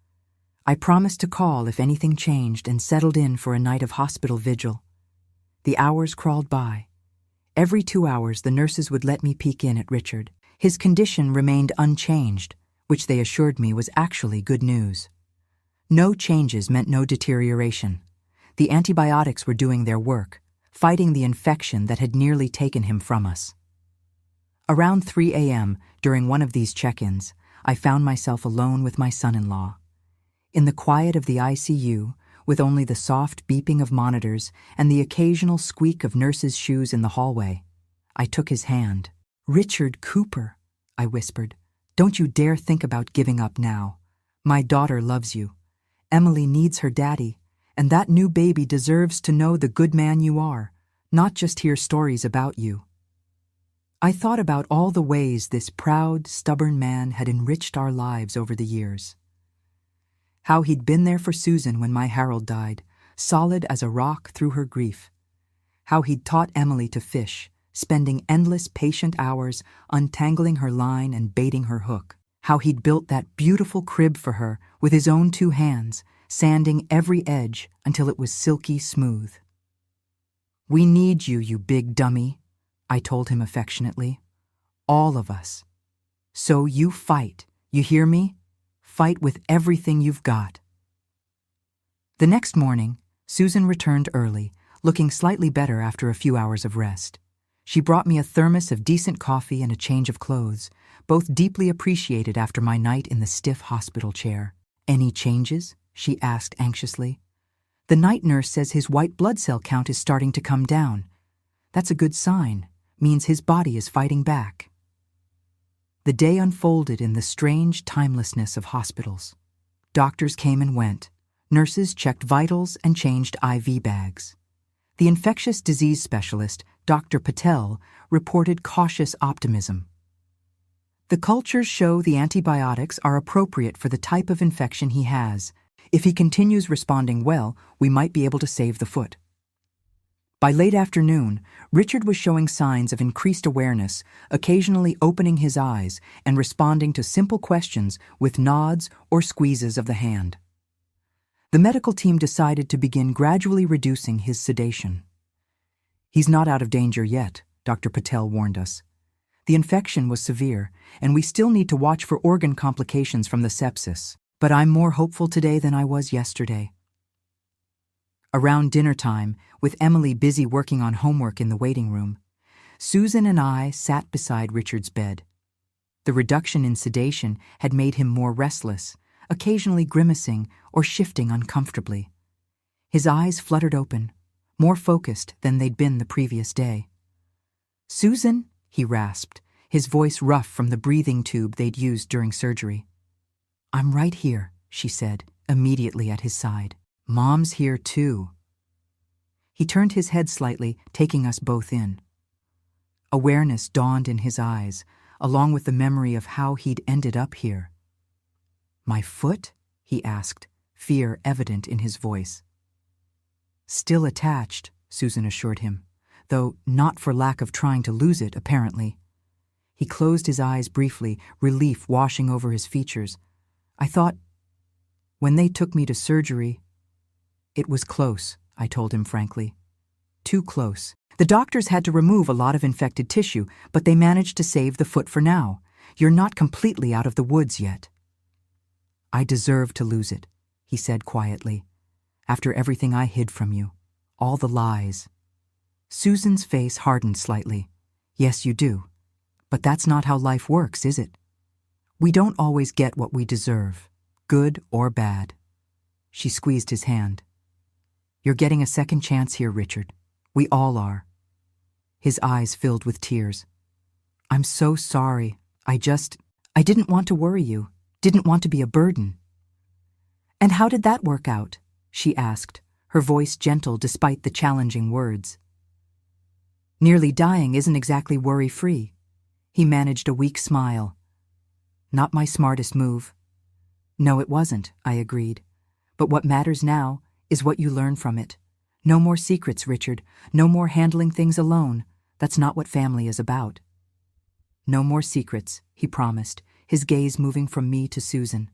I promised to call if anything changed and settled in for a night of hospital vigil. The hours crawled by. Every 2 hours the nurses would let me peek in at Richard. His condition remained unchanged, which they assured me was actually good news. No changes meant no deterioration. The antibiotics were doing their work, fighting the infection that had nearly taken him from us. Around 3 a.m., during one of these check-ins, I found myself alone with my son-in-law. In the quiet of the ICU, with only the soft beeping of monitors and the occasional squeak of nurses' shoes in the hallway, I took his hand. "Richard Cooper," I whispered, "don't you dare think about giving up now. My daughter loves you. Emily needs her daddy, and that new baby deserves to know the good man you are, not just hear stories about you." I thought about all the ways this proud, stubborn man had enriched our lives over the years. How he'd been there for Susan when my Harold died, solid as a rock through her grief. How he'd taught Emily to fish, spending endless patient hours untangling her line and baiting her hook. How he'd built that beautiful crib for her with his own 2 hands, sanding every edge until it was silky smooth. "We need you, you big dummy," I told him affectionately. "All of us. So you fight, you hear me? Fight with everything you've got." The next morning, Susan returned early, looking slightly better after a few hours of rest. She brought me a thermos of decent coffee and a change of clothes, both deeply appreciated after my night in the stiff hospital chair. "Any changes?" she asked anxiously. "The night nurse says his white blood cell count is starting to come down. That's a good sign, means his body is fighting back." The day unfolded in the strange timelessness of hospitals. Doctors came and went. Nurses checked vitals and changed IV bags. The infectious disease specialist, Dr. Patel, reported cautious optimism. "The cultures show the antibiotics are appropriate for the type of infection he has. If he continues responding well, we might be able to save the foot." By late afternoon, Richard was showing signs of increased awareness, occasionally opening his eyes and responding to simple questions with nods or squeezes of the hand. The medical team decided to begin gradually reducing his sedation. "He's not out of danger yet," Dr. Patel warned us. "The infection was severe, and we still need to watch for organ complications from the sepsis. But I'm more hopeful today than I was yesterday." Around dinner time, with Emily busy working on homework in the waiting room, Susan and I sat beside Richard's bed. The reduction in sedation had made him more restless, occasionally grimacing or shifting uncomfortably. His eyes fluttered open, more focused than they'd been the previous day. "Susan, he rasped, his voice rough from the breathing tube they'd used during surgery. "I'm right here," she said, immediately at his side. "Mom's here too." He turned his head slightly, taking us both in. Awareness dawned in his eyes, along with the memory of how he'd ended up here. "My foot?" he asked, fear evident in his voice. "Still attached," Susan assured him, though not for lack of trying to lose it, apparently. He closed his eyes briefly, relief washing over his features. "I thought, when they took me to surgery—" "It was close," I told him frankly. "Too close. The doctors had to remove a lot of infected tissue, but they managed to save the foot for now. You're not completely out of the woods yet." "I deserve to lose it," he said quietly. "After everything I hid from you, all the lies." Susan's face hardened slightly. "Yes, you do. But that's not how life works, is it? We don't always get what we deserve, good or bad." She squeezed his hand. "You're getting a second chance here, Richard. We all are." His eyes filled with tears. "I'm so sorry. I didn't want to worry you, didn't want to be a burden." "And how did that work out?" she asked, her voice gentle despite the challenging words. "Nearly dying isn't exactly worry-free." He managed a weak smile. "Not my smartest move." "No, it wasn't," I agreed. "But what matters now is what you learn from it. No more secrets, Richard. No more handling things alone. That's not what family is about." "No more secrets," he promised, his gaze moving from me to Susan.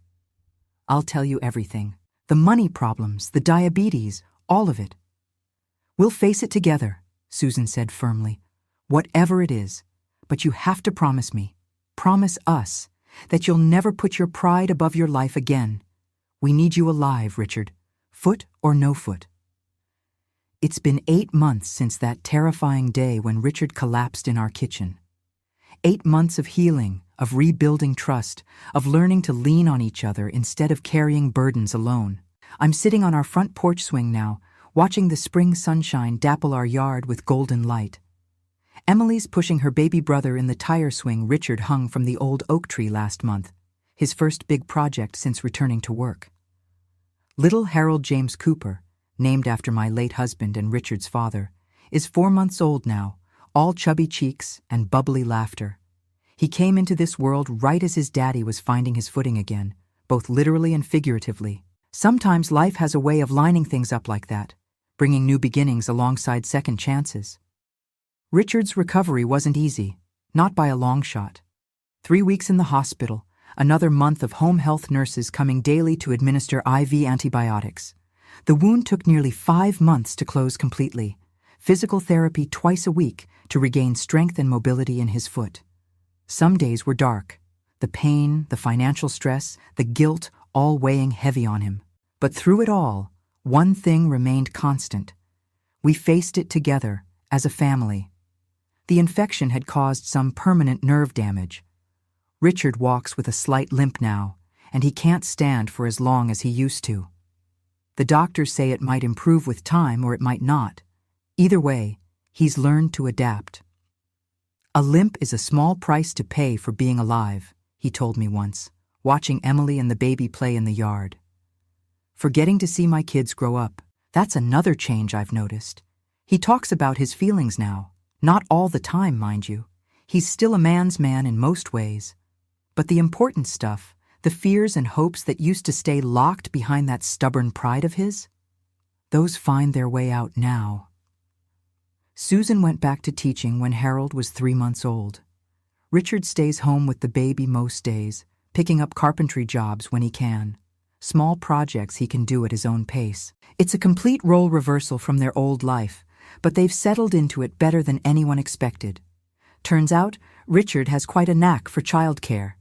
"I'll tell you everything. The money problems, the diabetes, all of it." "We'll face it together," Susan said firmly. "Whatever it is. But you have to promise me, promise us, that you'll never put your pride above your life again. We need you alive, Richard, foot or no foot." It's been 8 months since that terrifying day when Richard collapsed in our kitchen. 8 months of healing, of rebuilding trust, of learning to lean on each other instead of carrying burdens alone. I'm sitting on our front porch swing now, watching the spring sunshine dapple our yard with golden light. Emily's pushing her baby brother in the tire swing Richard hung from the old oak tree last month, his first big project since returning to work. Little Harold James Cooper, named after my late husband and Richard's father, is 4 months old now, all chubby cheeks and bubbly laughter. He came into this world right as his daddy was finding his footing again, both literally and figuratively. Sometimes life has a way of lining things up like that, bringing new beginnings alongside second chances. Richard's recovery wasn't easy, not by a long shot. 3 weeks in the hospital, another month of home health nurses coming daily to administer IV antibiotics. The wound took nearly 5 months to close completely. Physical therapy twice a week to regain strength and mobility in his foot. Some days were dark. The pain, the financial stress, the guilt, all weighing heavy on him. But through it all, one thing remained constant. We faced it together, as a family. The infection had caused some permanent nerve damage. Richard walks with a slight limp now, and he can't stand for as long as he used to. The doctors say it might improve with time or it might not. Either way, he's learned to adapt. "A limp is a small price to pay for being alive," he told me once, watching Emily and the baby play in the yard. "Forgetting to see my kids grow up, that's another change I've noticed. He talks about his feelings now, not all the time, mind you. He's still a man's man in most ways. But the important stuff, the fears and hopes that used to stay locked behind that stubborn pride of his, those find their way out now." Susan went back to teaching when Harold was 3 months old. Richard stays home with the baby most days, picking up carpentry jobs when he can. Small projects he can do at his own pace. It's a complete role reversal from their old life, but they've settled into it better than anyone expected. Turns out, Richard has quite a knack for childcare.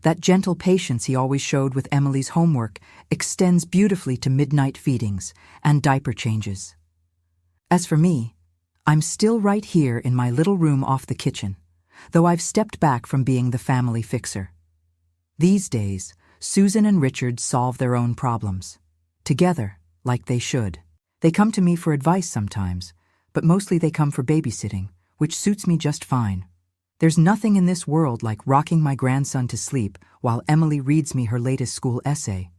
That gentle patience he always showed with Emily's homework extends beautifully to midnight feedings and diaper changes. As for me, I'm still right here in my little room off the kitchen, though I've stepped back from being the family fixer. These days, Susan and Richard solve their own problems. Together, like they should. They come to me for advice sometimes, but mostly they come for babysitting, which suits me just fine. There's nothing in this world like rocking my grandson to sleep while Emily reads me her latest school essay.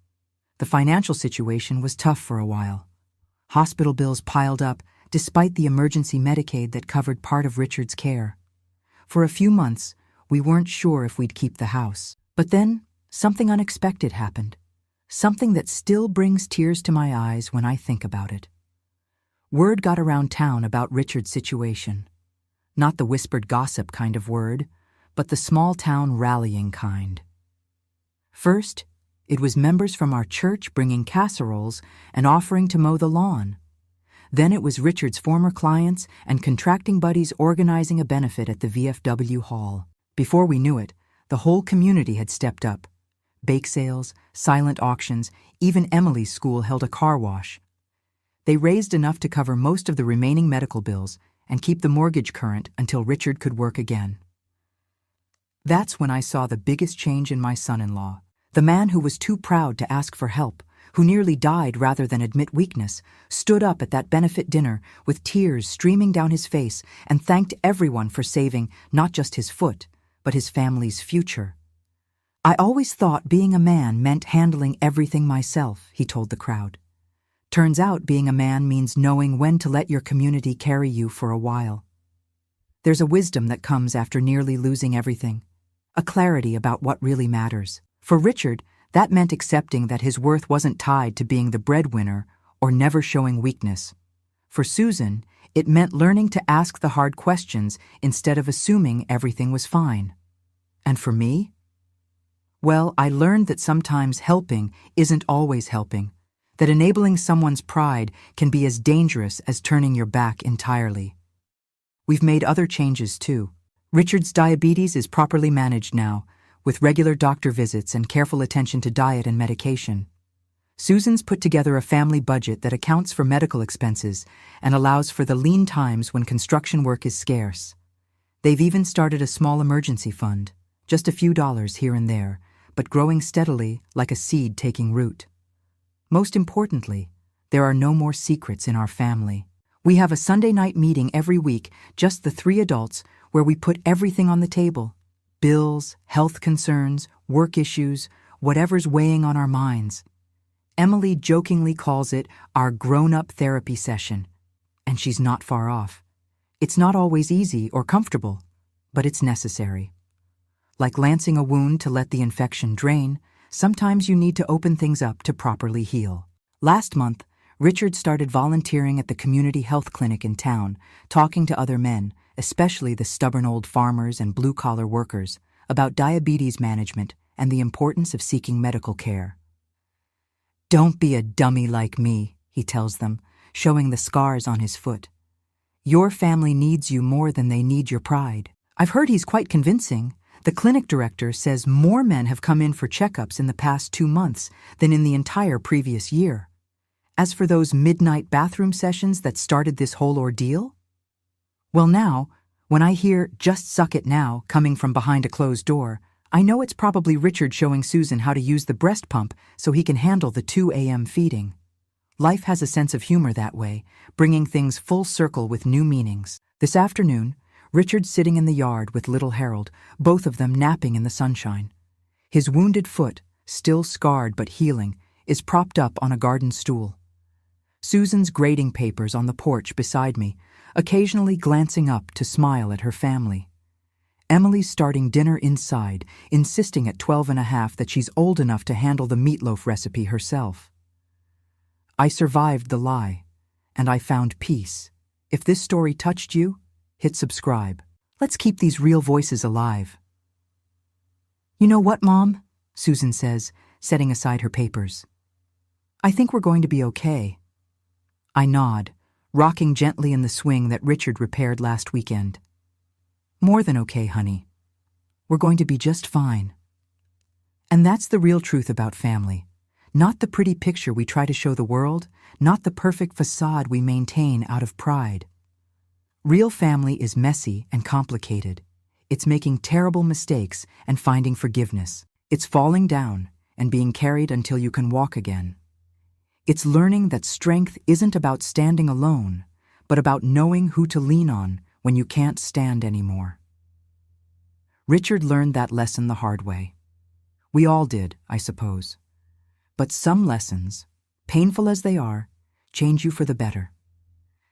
The financial situation was tough for a while. Hospital bills piled up, despite the emergency Medicaid that covered part of Richard's care. For a few months, we weren't sure if we'd keep the house. But then, something unexpected happened. Something that still brings tears to my eyes when I think about it. Word got around town about Richard's situation. Not the whispered gossip kind of word, but the small-town rallying kind. First, it was members from our church bringing casseroles and offering to mow the lawn. Then it was Richard's former clients and contracting buddies organizing a benefit at the VFW hall. Before we knew it, the whole community had stepped up. Bake sales, silent auctions, even Emily's school held a car wash. They raised enough to cover most of the remaining medical bills and keep the mortgage current until Richard could work again. That's when I saw the biggest change in my son-in-law. The man who was too proud to ask for help, who nearly died rather than admit weakness, stood up at that benefit dinner with tears streaming down his face and thanked everyone for saving not just his foot, but his family's future. I always thought being a man meant handling everything myself, he told the crowd. Turns out being a man means knowing when to let your community carry you for a while. There's a wisdom that comes after nearly losing everything, a clarity about what really matters. For Richard, that meant accepting that his worth wasn't tied to being the breadwinner or never showing weakness. For Susan, it meant learning to ask the hard questions instead of assuming everything was fine. And for me? Well, I learned that sometimes helping isn't always helping, that enabling someone's pride can be as dangerous as turning your back entirely. We've made other changes too. Richard's diabetes is properly managed now, with regular doctor visits and careful attention to diet and medication. Susan's put together a family budget that accounts for medical expenses and allows for the lean times when construction work is scarce. They've even started a small emergency fund, just a few dollars here and there, but growing steadily like a seed taking root. Most importantly, there are no more secrets in our family. We have a Sunday night meeting every week, just the 3 adults, where we put everything on the table. Bills, health concerns, work issues, whatever's weighing on our minds. Emily jokingly calls it our grown-up therapy session, and she's not far off. It's not always easy or comfortable, but it's necessary. Like lancing a wound to let the infection drain, sometimes you need to open things up to properly heal. Last month, Richard started volunteering at the community health clinic in town, talking to other men, especially the stubborn old farmers and blue-collar workers, about diabetes management and the importance of seeking medical care. "Don't be a dummy like me," he tells them, showing the scars on his foot. "Your family needs you more than they need your pride." I've heard he's quite convincing. The clinic director says more men have come in for checkups in the past 2 months than in the entire previous year. As for those midnight bathroom sessions that started this whole ordeal? Well now, when I hear "just suck it now" coming from behind a closed door, I know it's probably Richard showing Susan how to use the breast pump so he can handle the 2 a.m. feeding. Life has a sense of humor that way, bringing things full circle with new meanings. This afternoon, Richard's sitting in the yard with little Harold, both of them napping in the sunshine. His wounded foot, still scarred but healing, is propped up on a garden stool. Susan's grading papers on the porch beside me, occasionally glancing up to smile at her family. Emily's starting dinner inside, insisting at 12 and a half that she's old enough to handle the meatloaf recipe herself. I survived the lie, and I found peace. If this story touched you, hit subscribe. Let's keep these real voices alive. "You know what, Mom?" Susan says, setting aside her papers. "I think we're going to be okay." I nod, rocking gently in the swing that Richard repaired last weekend. "More than okay, honey. We're going to be just fine." And that's the real truth about family. Not the pretty picture we try to show the world, not the perfect facade we maintain out of pride. Real family is messy and complicated. It's making terrible mistakes and finding forgiveness. It's falling down and being carried until you can walk again. It's learning that strength isn't about standing alone, but about knowing who to lean on when you can't stand anymore. Richard learned that lesson the hard way. We all did, I suppose. But some lessons, painful as they are, change you for the better.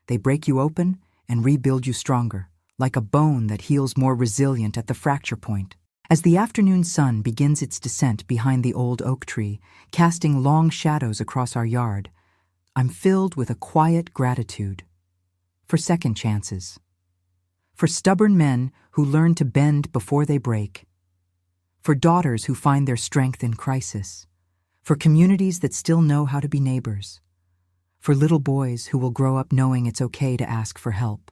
They break you open and rebuild you stronger, like a bone that heals more resilient at the fracture point. As the afternoon sun begins its descent behind the old oak tree, casting long shadows across our yard, I'm filled with a quiet gratitude for second chances, for stubborn men who learn to bend before they break, for daughters who find their strength in crisis, for communities that still know how to be neighbors, for little boys who will grow up knowing it's okay to ask for help,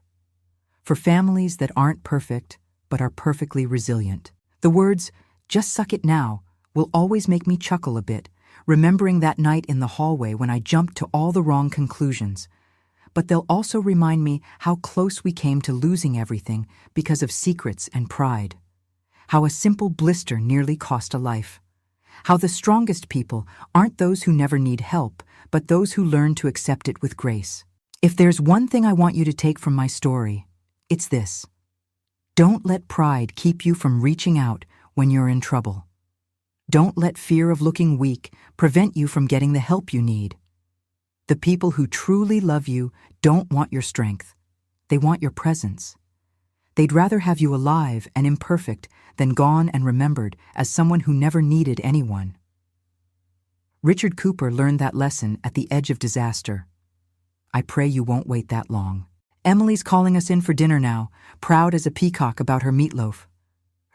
for families that aren't perfect but are perfectly resilient. The words, "just suck it now," will always make me chuckle a bit, remembering that night in the hallway when I jumped to all the wrong conclusions. But they'll also remind me how close we came to losing everything because of secrets and pride. How a simple blister nearly cost a life. How the strongest people aren't those who never need help, but those who learn to accept it with grace. If there's one thing I want you to take from my story, it's this. Don't let pride keep you from reaching out when you're in trouble. Don't let fear of looking weak prevent you from getting the help you need. The people who truly love you don't want your strength. They want your presence. They'd rather have you alive and imperfect than gone and remembered as someone who never needed anyone. Richard Cooper learned that lesson at the edge of disaster. I pray you won't wait that long. Emily's calling us in for dinner now, proud as a peacock about her meatloaf.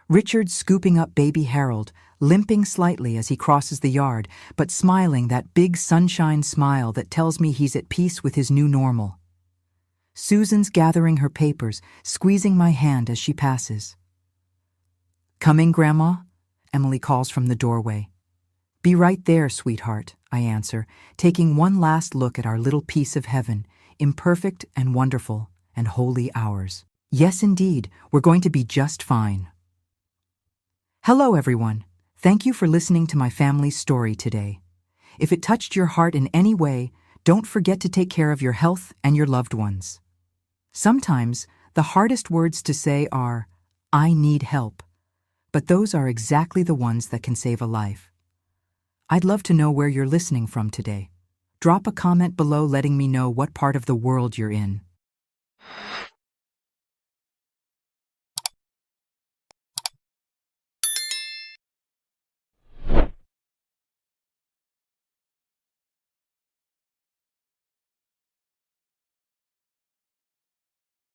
Richard's scooping up baby Harold, limping slightly as he crosses the yard, but smiling that big sunshine smile that tells me he's at peace with his new normal. Susan's gathering her papers, squeezing my hand as she passes. "Coming, Grandma?" Emily calls from the doorway. "Be right there, sweetheart," I answer, taking one last look at our little piece of heaven, imperfect and wonderful and wholly ours. Yes, indeed, we're going to be just fine. Hello, everyone. Thank you for listening to my family's story today. If it touched your heart in any way, don't forget to take care of your health and your loved ones. Sometimes, the hardest words to say are, "I need help," but those are exactly the ones that can save a life. I'd love to know where you're listening from today. Drop a comment below letting me know what part of the world you're in.